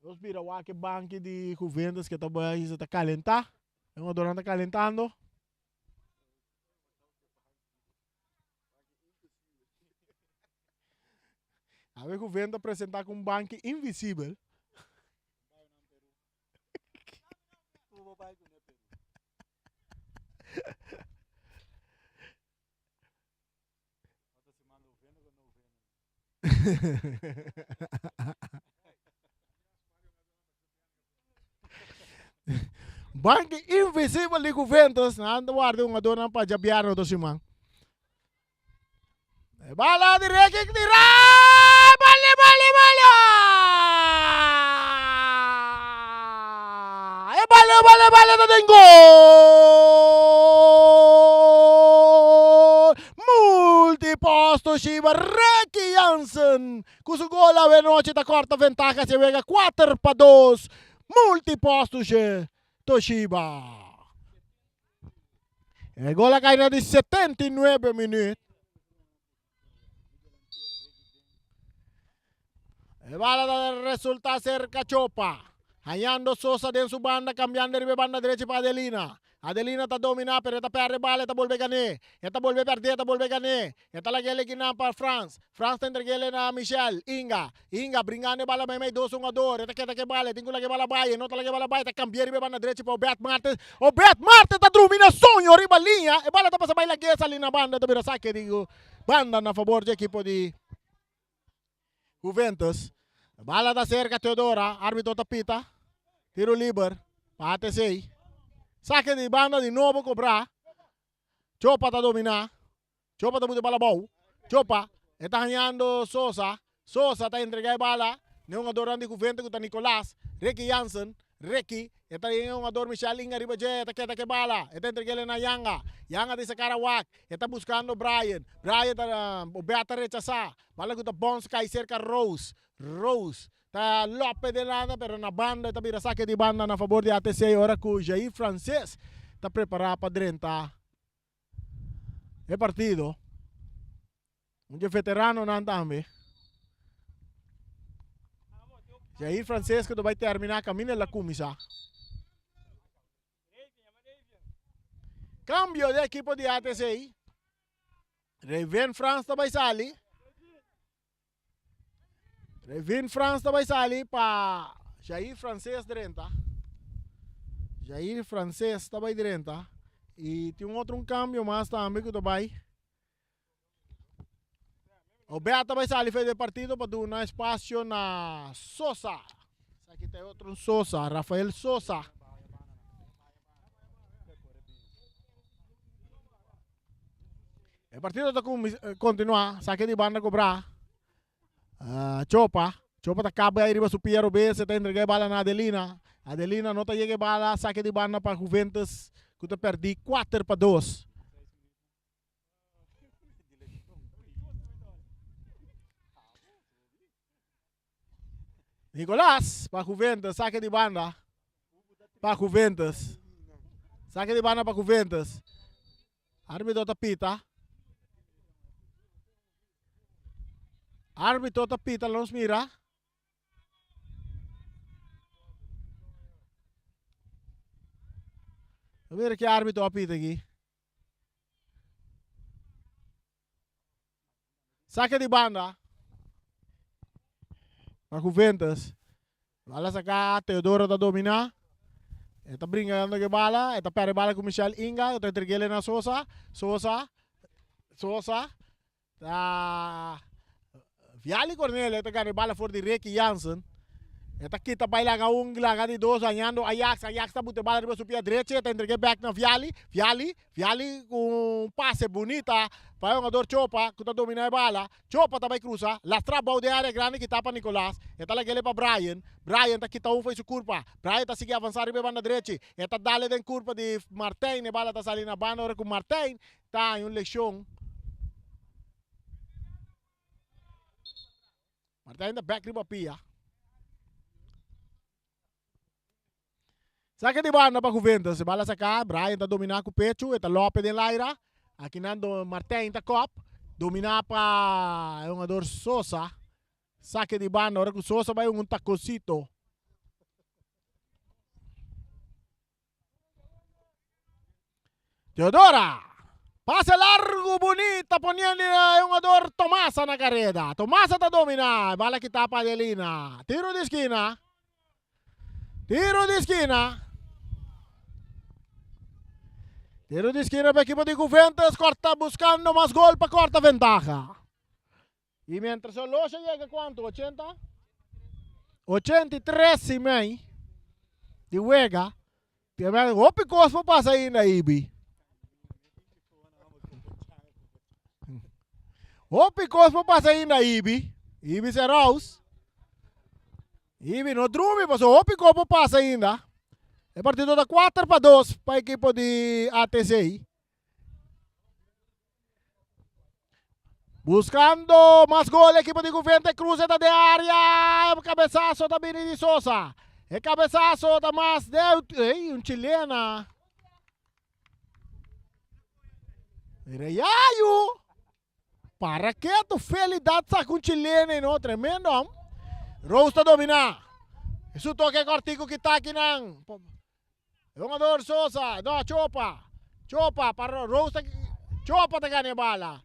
Os vira o que banque de Juventus que está calentar. Um jogador anda calentando. A ver, o governo apresentar com um banco invisível. Banco invisível de Juventus. Nada guarda um adorno para jabiar no Simão. Bala di Rekik tirai! Bale! Bale na den gol! Multiposto Shiba Ricky Jansen. Cuso gol a veloce da corta ventaja se vega 4-2. Multiposto Toshiba. E gol a caída di 79 minuti. E bala da resulta cerca Chopa. Hallando Sosa de su banda, cambiando de banda derecha para Adelina. Adelina está dominando, pero está perde bala, está vuelve gané. Está vuelve perder, está vuelve gané. Está la gele que para France. France está entregando a Michel. Inga, brincando bala, me 2-1-2. Está que bala, tengo la que bala baia, no está la que bala baia, está cambiando de banda derecha para Beat Martes. O Beat Martes está dominando sonho, arriba linha. E bala está passando baila que essa ali na banda, está vira saque, digo. Banda na favor do equipo de Juventus. Bala da cerca Teodora, árbitro tapita. Tiro libre, para ATC. Saque de banda de novo cobrar. Chopa está dominar. Chopa está muito bala bom. Chopa está ganhando Sosa. Sosa está entregando bala. Não adorando de Juventus que está Nicolás. Ricky Jansen. Ricky. Está ganhando um ador Michel Inga riba je. Está que bala. Está entregando na Yanga. Yanga de Sacarawak. Está buscando Brian. Brian está beata rechazar. Bala que está bons cai cerca Rose. Tá Lopes de nada, pero na banda está vira saque de banda na favor de ATC. Ora que o Jair Francês está preparado para drentar. É partido. Veterano não também. Jair Francês que vai terminar caminho da comissão. Cambio de equipo de ATC. Reven France também sali. Vin France também sali para Jair Francês direita. Jair Francês também direita. E tem outro câmbio mais também que também. O Beata também sali fez de partido para dar espaço na Sosa. Aqui tem outro Sosa, Rafael Sosa. O partido está continuar, saque de banda cobrar. Chopa acaba aí riba su Piero B, se está entregando bala na Adelina. Adelina não está chegando bala, saque de banda para Juventus, que está perdi 4-2. Nicolás, para Juventus, saque de banda. Para Juventus. Saque de banda para Juventus. Árbitro tapita. Árbitro tapita, nos mira. Vamos ver que árbitro apita aqui. Saque de banda. Para Juventus. Bala saca, Teodoro está dominar. Está brincando que bala. Está perde bala com Michel Inga. Está entregando na Sosa. Sosa. Está... Viali Cornelia está ganhando bala for de Ricky Jansen. Está kita baila laga de dois ganhando Ajax está botando bala riba supia direita, está entregando back na Viali com passe bonita para o jogador Chopa que está dominando a bala. Chopa também cruza, lastra bal de área grande que tapa Nicolás. Está lá para Brian está kita faz sua curva. Brian está seguindo avançar riba banda direita. Está dale den curva de Martin, a bala está saindo na banda agora com Martin está em uma leção. Martin da back riba pia. Saque de banda para Juventus, se bala sacar, Brian está dominando com o pecho, está Lopes de Laira, aqui nando Martin está cop, dominar para o jogador Sosa, saque de banda, agora que o Sosa vai tacocito. Teodora, passe largo, bonita, ponendo o jogador Tomasa na carrera, Tomasa está dominando, bala que tapa a Adelina, tiro de esquina. Tiro de esquina para a equipe de Juventus, corta buscando más gol para corta ventaja. Y mientras el Loja llega, ¿cuánto? 80? 83 y meio de juega. O Picosmo passa aí na Ibi. O Picosmo passa aí na Ibi. Ibi Seraus. Ibi no drume, mas o Picosmo passa ainda. É partido da 4-2 para a equipe de ATC. Buscando mais gol, a equipe de Juventus cruza da área. Cabeçaço da Bini de Sosa. É cabeçaço da mais de chilena. Reaio. Para que tu felicidade sa com chilena e não tremendo? Rose está dominar. Isso toque cortico que está aqui não. Jogador Sosa, no, Chopa, para Rose, Chopa está ganhando bala.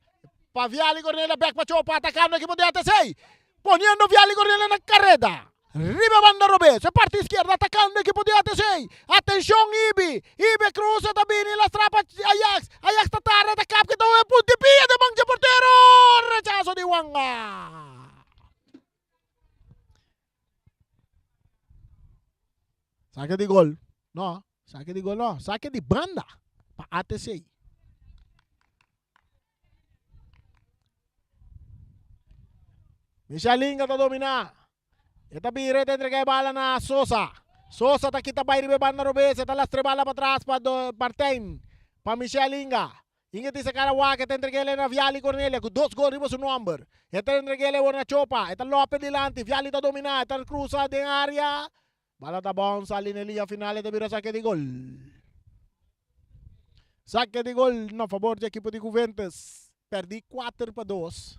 Para Viali Cornelia, back para Chopa, atacando a equipe de ATC. Poniendo Viali Cornelia na carrera. Riba banda Robes, parte izquierda, atacando a equipe de ATC. Atenção, Ibi cruza também, la strapa Ajax está tarde, atacando, que está em punto de pia de mancha portero. Rechazo de Wanga. Saque de gol. No, saque de gol no. Saque de banda para ATC. Michelinga está dominar. Esta bira está entregando bala na Sosa. Sosa está quita baile de banda Robes. Está las tres balas para atrás para Martin. Para Michelinga. Inga dice Caraguá que está entregando na Viali Cornelia com 2 gols riba su number. Está entregando na Chopa. Está Lopes delante. Viali está dominar. Está cruza de área. Bala está bom, sali na linha final de vira saque de gol. Saque de gol no favor da equipe de Juventus. Perdi 4-2.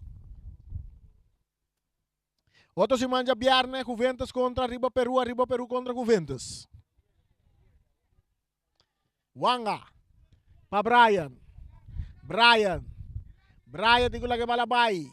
Outro se manja viernes, Juventus contra Riba Peru contra Juventus. Wanga. Pa Brian digo la que bala bay.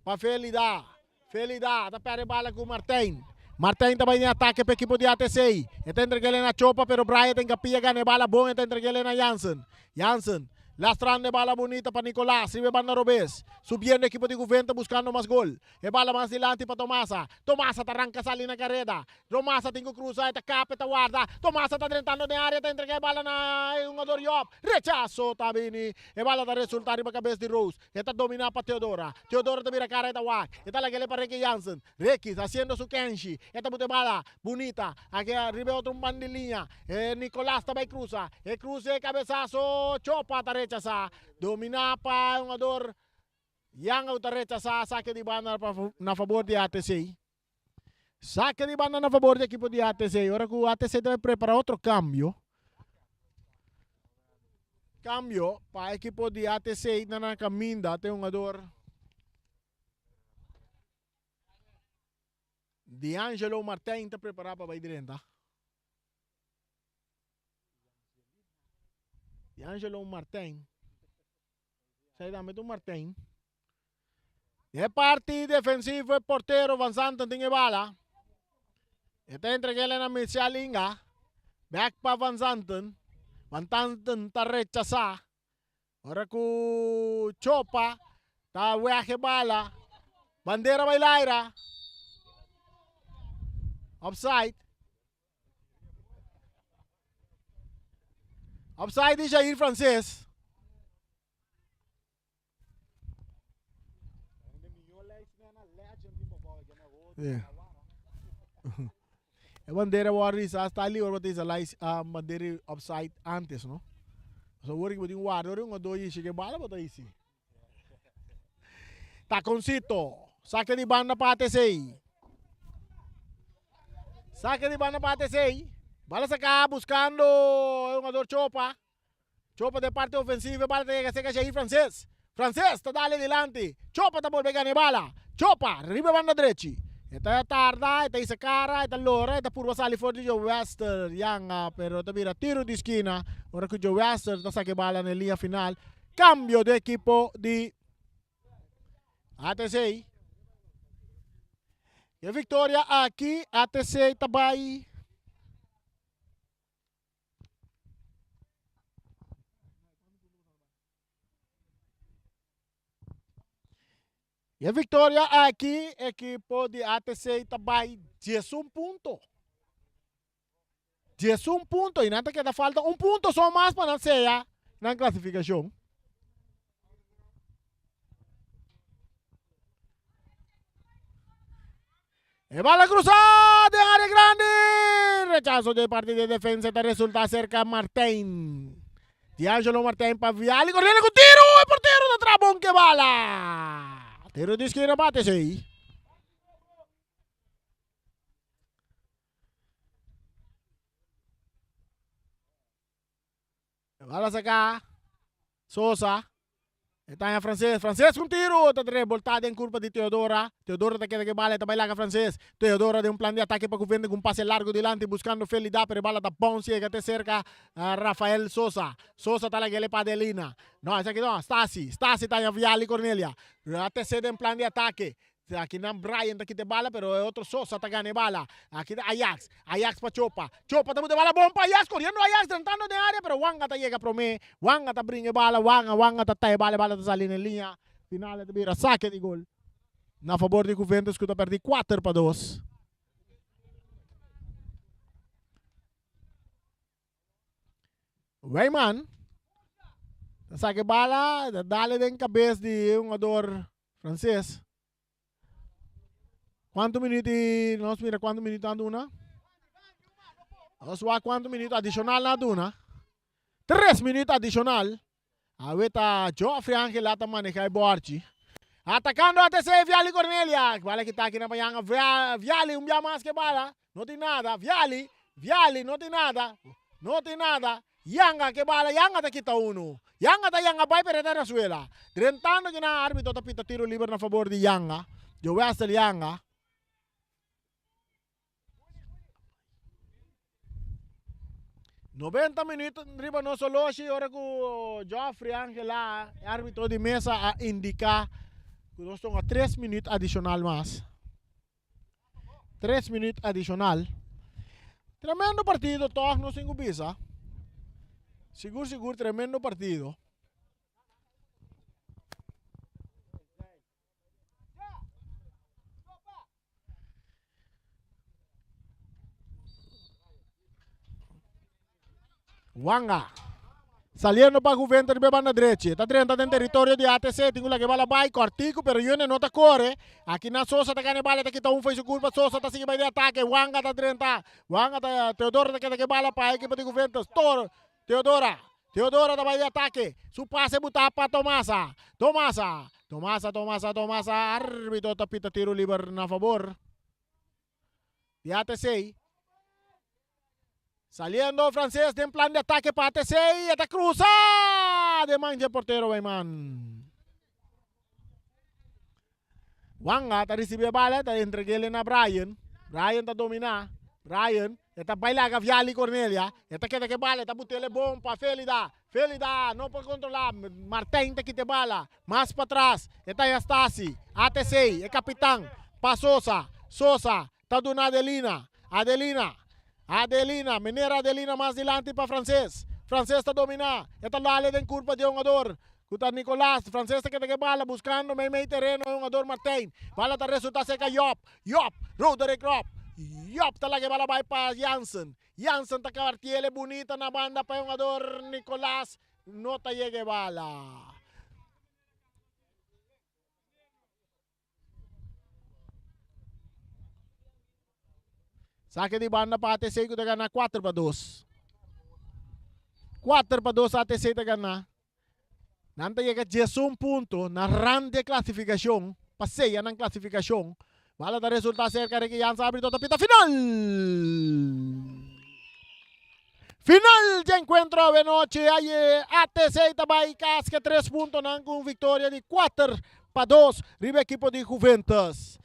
Pa Felida. Felida, tá perde bala com o Martin. Martin também em ataque para a equipe de ATC. Está entregando na Chopa, pero Brian tem que pegar na bala bom, está entregando na Jansen. Jansen, lastrando bala bonita para Nicolás, ribe banda Robes. Subindo a equipe de Juventus buscando mais gol. E bala mais dilante para Tomasa. Tomasa arranca sali na carrera. Tomasa tem que cruzar, está capa, está guarda. Tomasa está tentando na área, está entregando bala na jogador Job. Rechaço, tá bem. E bala está resultado para a cabeça de Rose. Está dominando para Teodora. Teodora está vira cara, está wak. Está lá para Ricky Jansen. Ricky haciendo su Kenshi. Está muito bala, bonita. Aqui arriba outro bandilinha. Nicolás também cruza. E cruza, cabeçaço. Chopa, está rechaçar. Domina para o jogador. Yang autareta sa saque de banda na favor de ATC. Saque de banda na favor do equipe de ATC. Agora que o ATC deve preparar outro cambio. Cambio para a equipe de ATC na caminda. Tem um jogador D'Angelo Martin está preparado para a direita. D'Angelo Martin. Sai da do Martin. É parte defensivo, é porteiro, Van Zanten tem bala. Está entregando na Michalinga. Back para Van Zanten. Van Zanten está rechazar. Agora com Chopa. Está viaje bala. Bandeira bailaira. Offside. Offside de Jair Francês. Yeah. A bandeira Warris está ali ou tem a bandeira upside antes, não? So worry que o guarda um dois chega bala bota isso. Taconcito, saque de banda para ATC. Saque de banda para ATC. Bala sacar buscando o jogador Chopa. Chopa de parte ofensiva, bala tem que ser Jair Francês. Francês está dando adelante. Chopa está volvendo a bala. Chopa, riba banda direita. Ita tarda, ita isa cara, ita lora, ita purwa sali for Joe Wester, yang pero tabira tiro di esquina, ora que Joe Wester está saque bala na linha final. Cambio de equipo de ATC. E a vitória aqui, ATC Tabay. E a vitória aqui, equipo de ATC Tabay, 11 pontos. 11 pontos, e nada queda falta, um ponto só mais para não ser na classificação. E bala cruzada em área grande. Rechazo de parte de defesa, está resulta cerca Martin. D'Angelo Martin para Viali, correndo com tiro, e porteiro da Trabon que bala. Tiro de esquina bate aí. Bala sacar. Sosa. Está em francês. Francês com tiro. Está revoltado em curva de Teodora. Teodora está que bala. Está bailando francês. Teodora de um plano de ataque para o governo com um passe largo delante buscando Felida. Pero bala da bounce e até cerca Rafael Sosa. Sosa está lá que ele para Adelina. Não, esse aqui não. Stasi. Stasi está em Viali Cornelia. Até cedo em plano de ataque. Aqui não Brian está aqui de bala, pero é outro Sosa está ganhando bala. Aqui Ajax. Ajax para Chopa. Chopa está muito bala bom para Ajax. Correndo Ajax, tentando de área, pero Wanga está chega para mim. Wanga está brinca bala. Wanga está taia bala. Bala está salindo em linha. Final de vira saque de gol. Na favor de Juventus, que está perdendo 4-2. Weyman. Saque bala. Dale de cabeça de um jogador francês. Quanto minuto? Nós mira quanto minuto anduna? Nós vamos quanto minuto adicional na duna? 3 minutos adicional. Aweta Joffrey Angel ata manejar Borchi. Atacando ATC Viali Cornelia. Bala que está aqui na manhã. Viali, dia mais que bala. Não tem nada. Viali, não tem nada. Não tem nada. Yanga que bala. Yanga tá kita uno. Yanga tá Yanga vai perder a suela. Tentando que na árbitro tapita tiro livre na favor de Yanga. Joe Wester Yanga. $90 minutos riba no solo si ora ko Joffrey Angela árbitro de mesa a indicar que nós estamos a 3 minutos adicional mais. 3 minutos adicional. Tremendo partido, todos nos ingubisa. Seguro, tremendo partido. Wanga. Saliendo para Juventus di banda derecha. Está 30 en territorio de ATC. Tengo la que va la bay, cortico, pero yo no te corre. Aquí na Sosa te gana bala, te quita un fue su culpa. Sosa te sigue de ataque. Wanga está 30. Wanga está Teodoro te queda que bala para equipo de Juventus. Toro. Teodora te va de ataque. Su pase buta para Tomasa. Árbitro te pita tiro libre a favor de ATC. Saliendo francés en plan de ataque para ATC y está cruza de manja portero Bayman. Wanga está recibe bala, está entreguele a Brian. Brian está domina. Brian está baila Gaviali Cornelia. Está queda que bala, está butele bom para Felida. Felida no puede controlar. Martín te quita bala. Más para atrás. Está Yastasi. ATC, el capitán. Pa Sosa. Sosa. Está dando Adelina. Adelina, menera Adelina más adelante para Francés. Francés está dominando. Está la ale de curva de jugador. Cuta Nicolás. Francés está que bala buscando meio terreno de jugador Martín. Bala está resulta seca Yop. Roderick Yop. Yop está la que bala vai para Jansen. Jansen está cabartiele bonita na banda para jugador Nicolás. No te llegue bala. Saque de banda para ATC que te gana 4-2. 4-2 ATC te gana. Nanta llega a 1 punto na rang de clasificación. Passeia na clasificación. Bala da resulta cerca de que Jansen abre toda pita final. Final de encuentro de noche. Aí ATC também casca 3 puntos com vitória de 4-2 riba equipo de Juventus.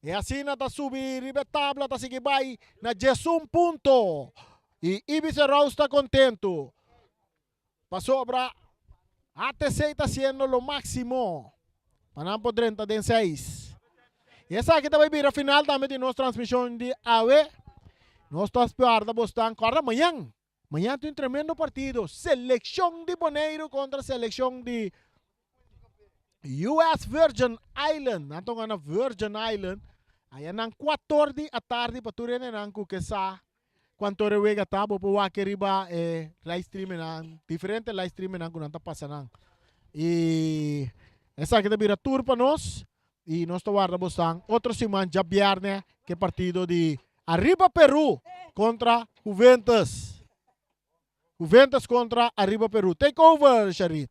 E assim está subir, riba tabla, está seguir vai na 11 punto. E Ibiza Rose está contento. Passou para ATC está sendo o máximo. Para por 36. E essa aqui também vira a final também de nossa transmissão de AWE. Nós estamos esperando a Boston. Agora amanhã. Amanhã tem um tremendo partido. Seleção de Bonaire contra seleção de US Virgin Island. Então, na Virgin Island. Aí nang 14 à tarde para tu rene nang kukesa quanto rewega tabo po wa keriba live streaming nang diferente live streaming nang kunanta pasanang. E essa que vira tour para nós e nós guarda bostang outro semana já viernes que partido de Arriba Peru contra Juventus. Juventus contra Arriba Peru. Take over, Sharit.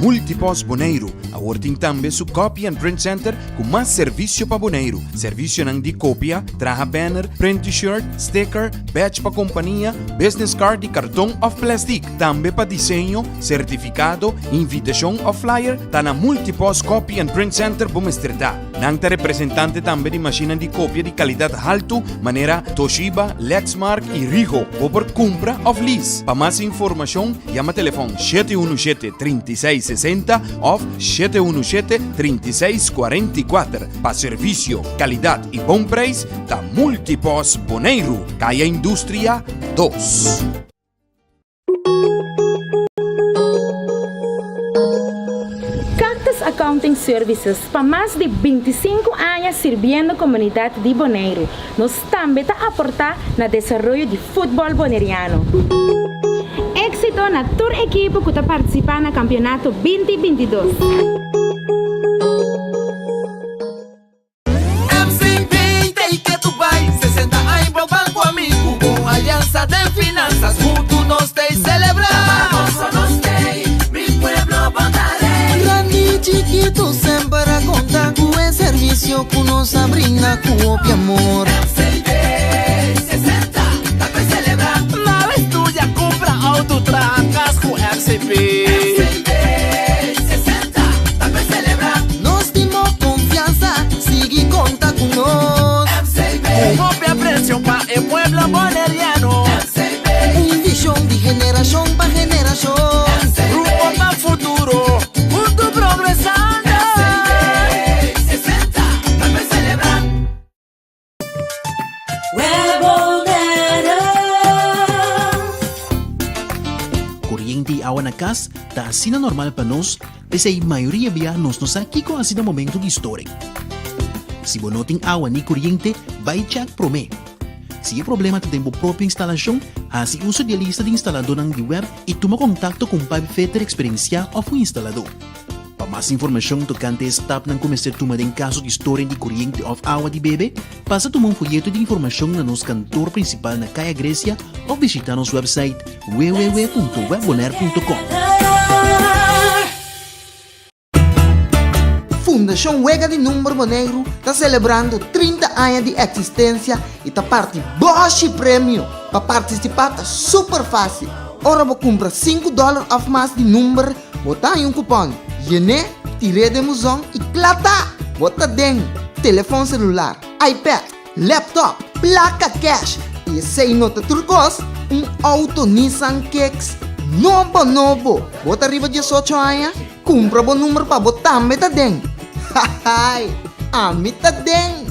Multipos Bonaire, a working tambe su Copy and Print Center com mais serviço para Bonaire. Serviço nang di copia, traha banner, print t-shirt, sticker, badge pa companhia, business card e cartão of plastic. Tambe pa desenho, certificado, invitation of flyer, ta na Multipos Copy and Print Center Bomesterdad. Nang ta representante tambe di macchina di copia di qualidad alto, manera Toshiba, Lexmark e Rigo, o por compra of lease. Pa mais informação, llama telefone 717-3660 of 717-3644. Pa servicio, calidad y buen precio, ta Multipos Bonaire, Calle Industria 2. Cactus Accounting Services, para más de 25 años sirviendo comunidad de Bonaire, nos también aporta na desarrollo de fútbol boneriano. Éxito na tour equipo que está participando no campeonato 2022. MCP, que tu vai, 60 anos pro banco amigo, com aliança de finanças, juntos nós te celebramos. Nós te, mi pueblo votaré. Grande chiquito, sempre conta com o serviço que nos brinda com o amor. MCP, 60, tá pra celebrar. Na vez tu já compra auto, tracas com MCP. MCP, 60, casa tá assim normal para nós, mas a maioria biya nos aqui com assim momento de história. Se você não tem água nem corrente, vai check prome. Se é problema tem a própria instalação, assim uso de lista de instalador na web e toma contato com o Pipe Fitter Experiencia ou o instalador. Para mais informação tocante a step ng começar tomar em caso de história de corrente ou água de bebê, passa tomar folheto de informação na nosso cantor principal na Caia Grécia ou visita nosso website www.webbonaire.com. Fundação Huega de Número Boneiro está celebrando 30 anos de existência e está parte Bosch Prêmio. Para participar está super fácil. Ora você compra $5 off mais de número, botar em um cupom. Yene, tire de musão e plata. Bota dentro. Telefone celular, iPad, laptop, placa cash e sem nota turcos, auto Nissan Kicks novo. Bota arriba de 18 anos, compra bom número para botar meta dentro. Hahay, a meta dentro.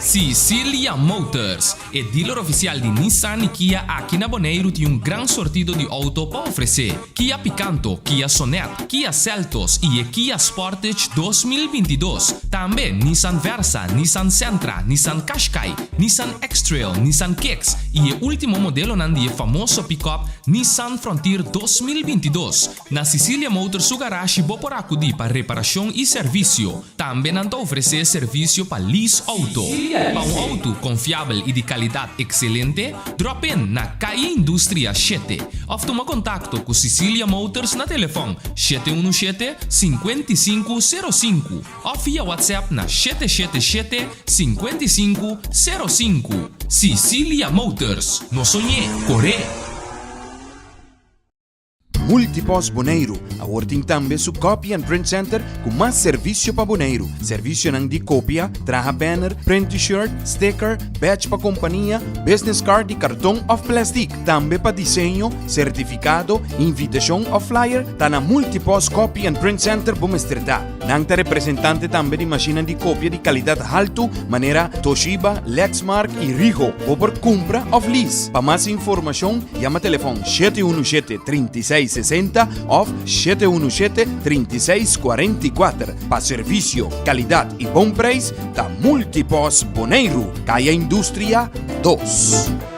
Sicilia Motors, o dealer oficial de Nissan e Kia aqui na Bonaire tem grande sortido de auto para oferecer. Kia Picanto, Kia Sonet, Kia Seltos e Kia Sportage 2022. Também Nissan Versa, Nissan Sentra, Nissan Qashqai, Nissan X-Trail, Nissan Kicks e o último modelo nandi famoso pick-up Nissan Frontier 2022. Na Sicilia Motors su garage por acudir para reparação e serviço. Também não oferecer serviço para lease auto. Para auto confiável e de qualidade excelente, drop in na Caia Indústria 7. Ou toma contato com Sicilia Motors na telefone 717-5505 ou via WhatsApp na 777-5505. Sicilia Motors, no sonhé, corre! Multipos Bonaire, awarting tambe su Copy and Print Center com mais serviço para Bonaire. Serviço nang di copia, traha banner, print t-shirt, sticker, badge para companhia, business card e cartão of plastic. Tambe para desenho, certificado, invitação ou flyer, tá na Multipos Copy and Print Center Bomestreda. Nang ta representante tambe di macchina di copia di qualidade alto, maneira Toshiba, Lexmark e Ricoh, por compra of lease. Para mais informação, chama telefone 717-3660 ou 717-3644. Para serviço, qualidade e bom preço, da Multipos Bonaire, Caia Indústria 2.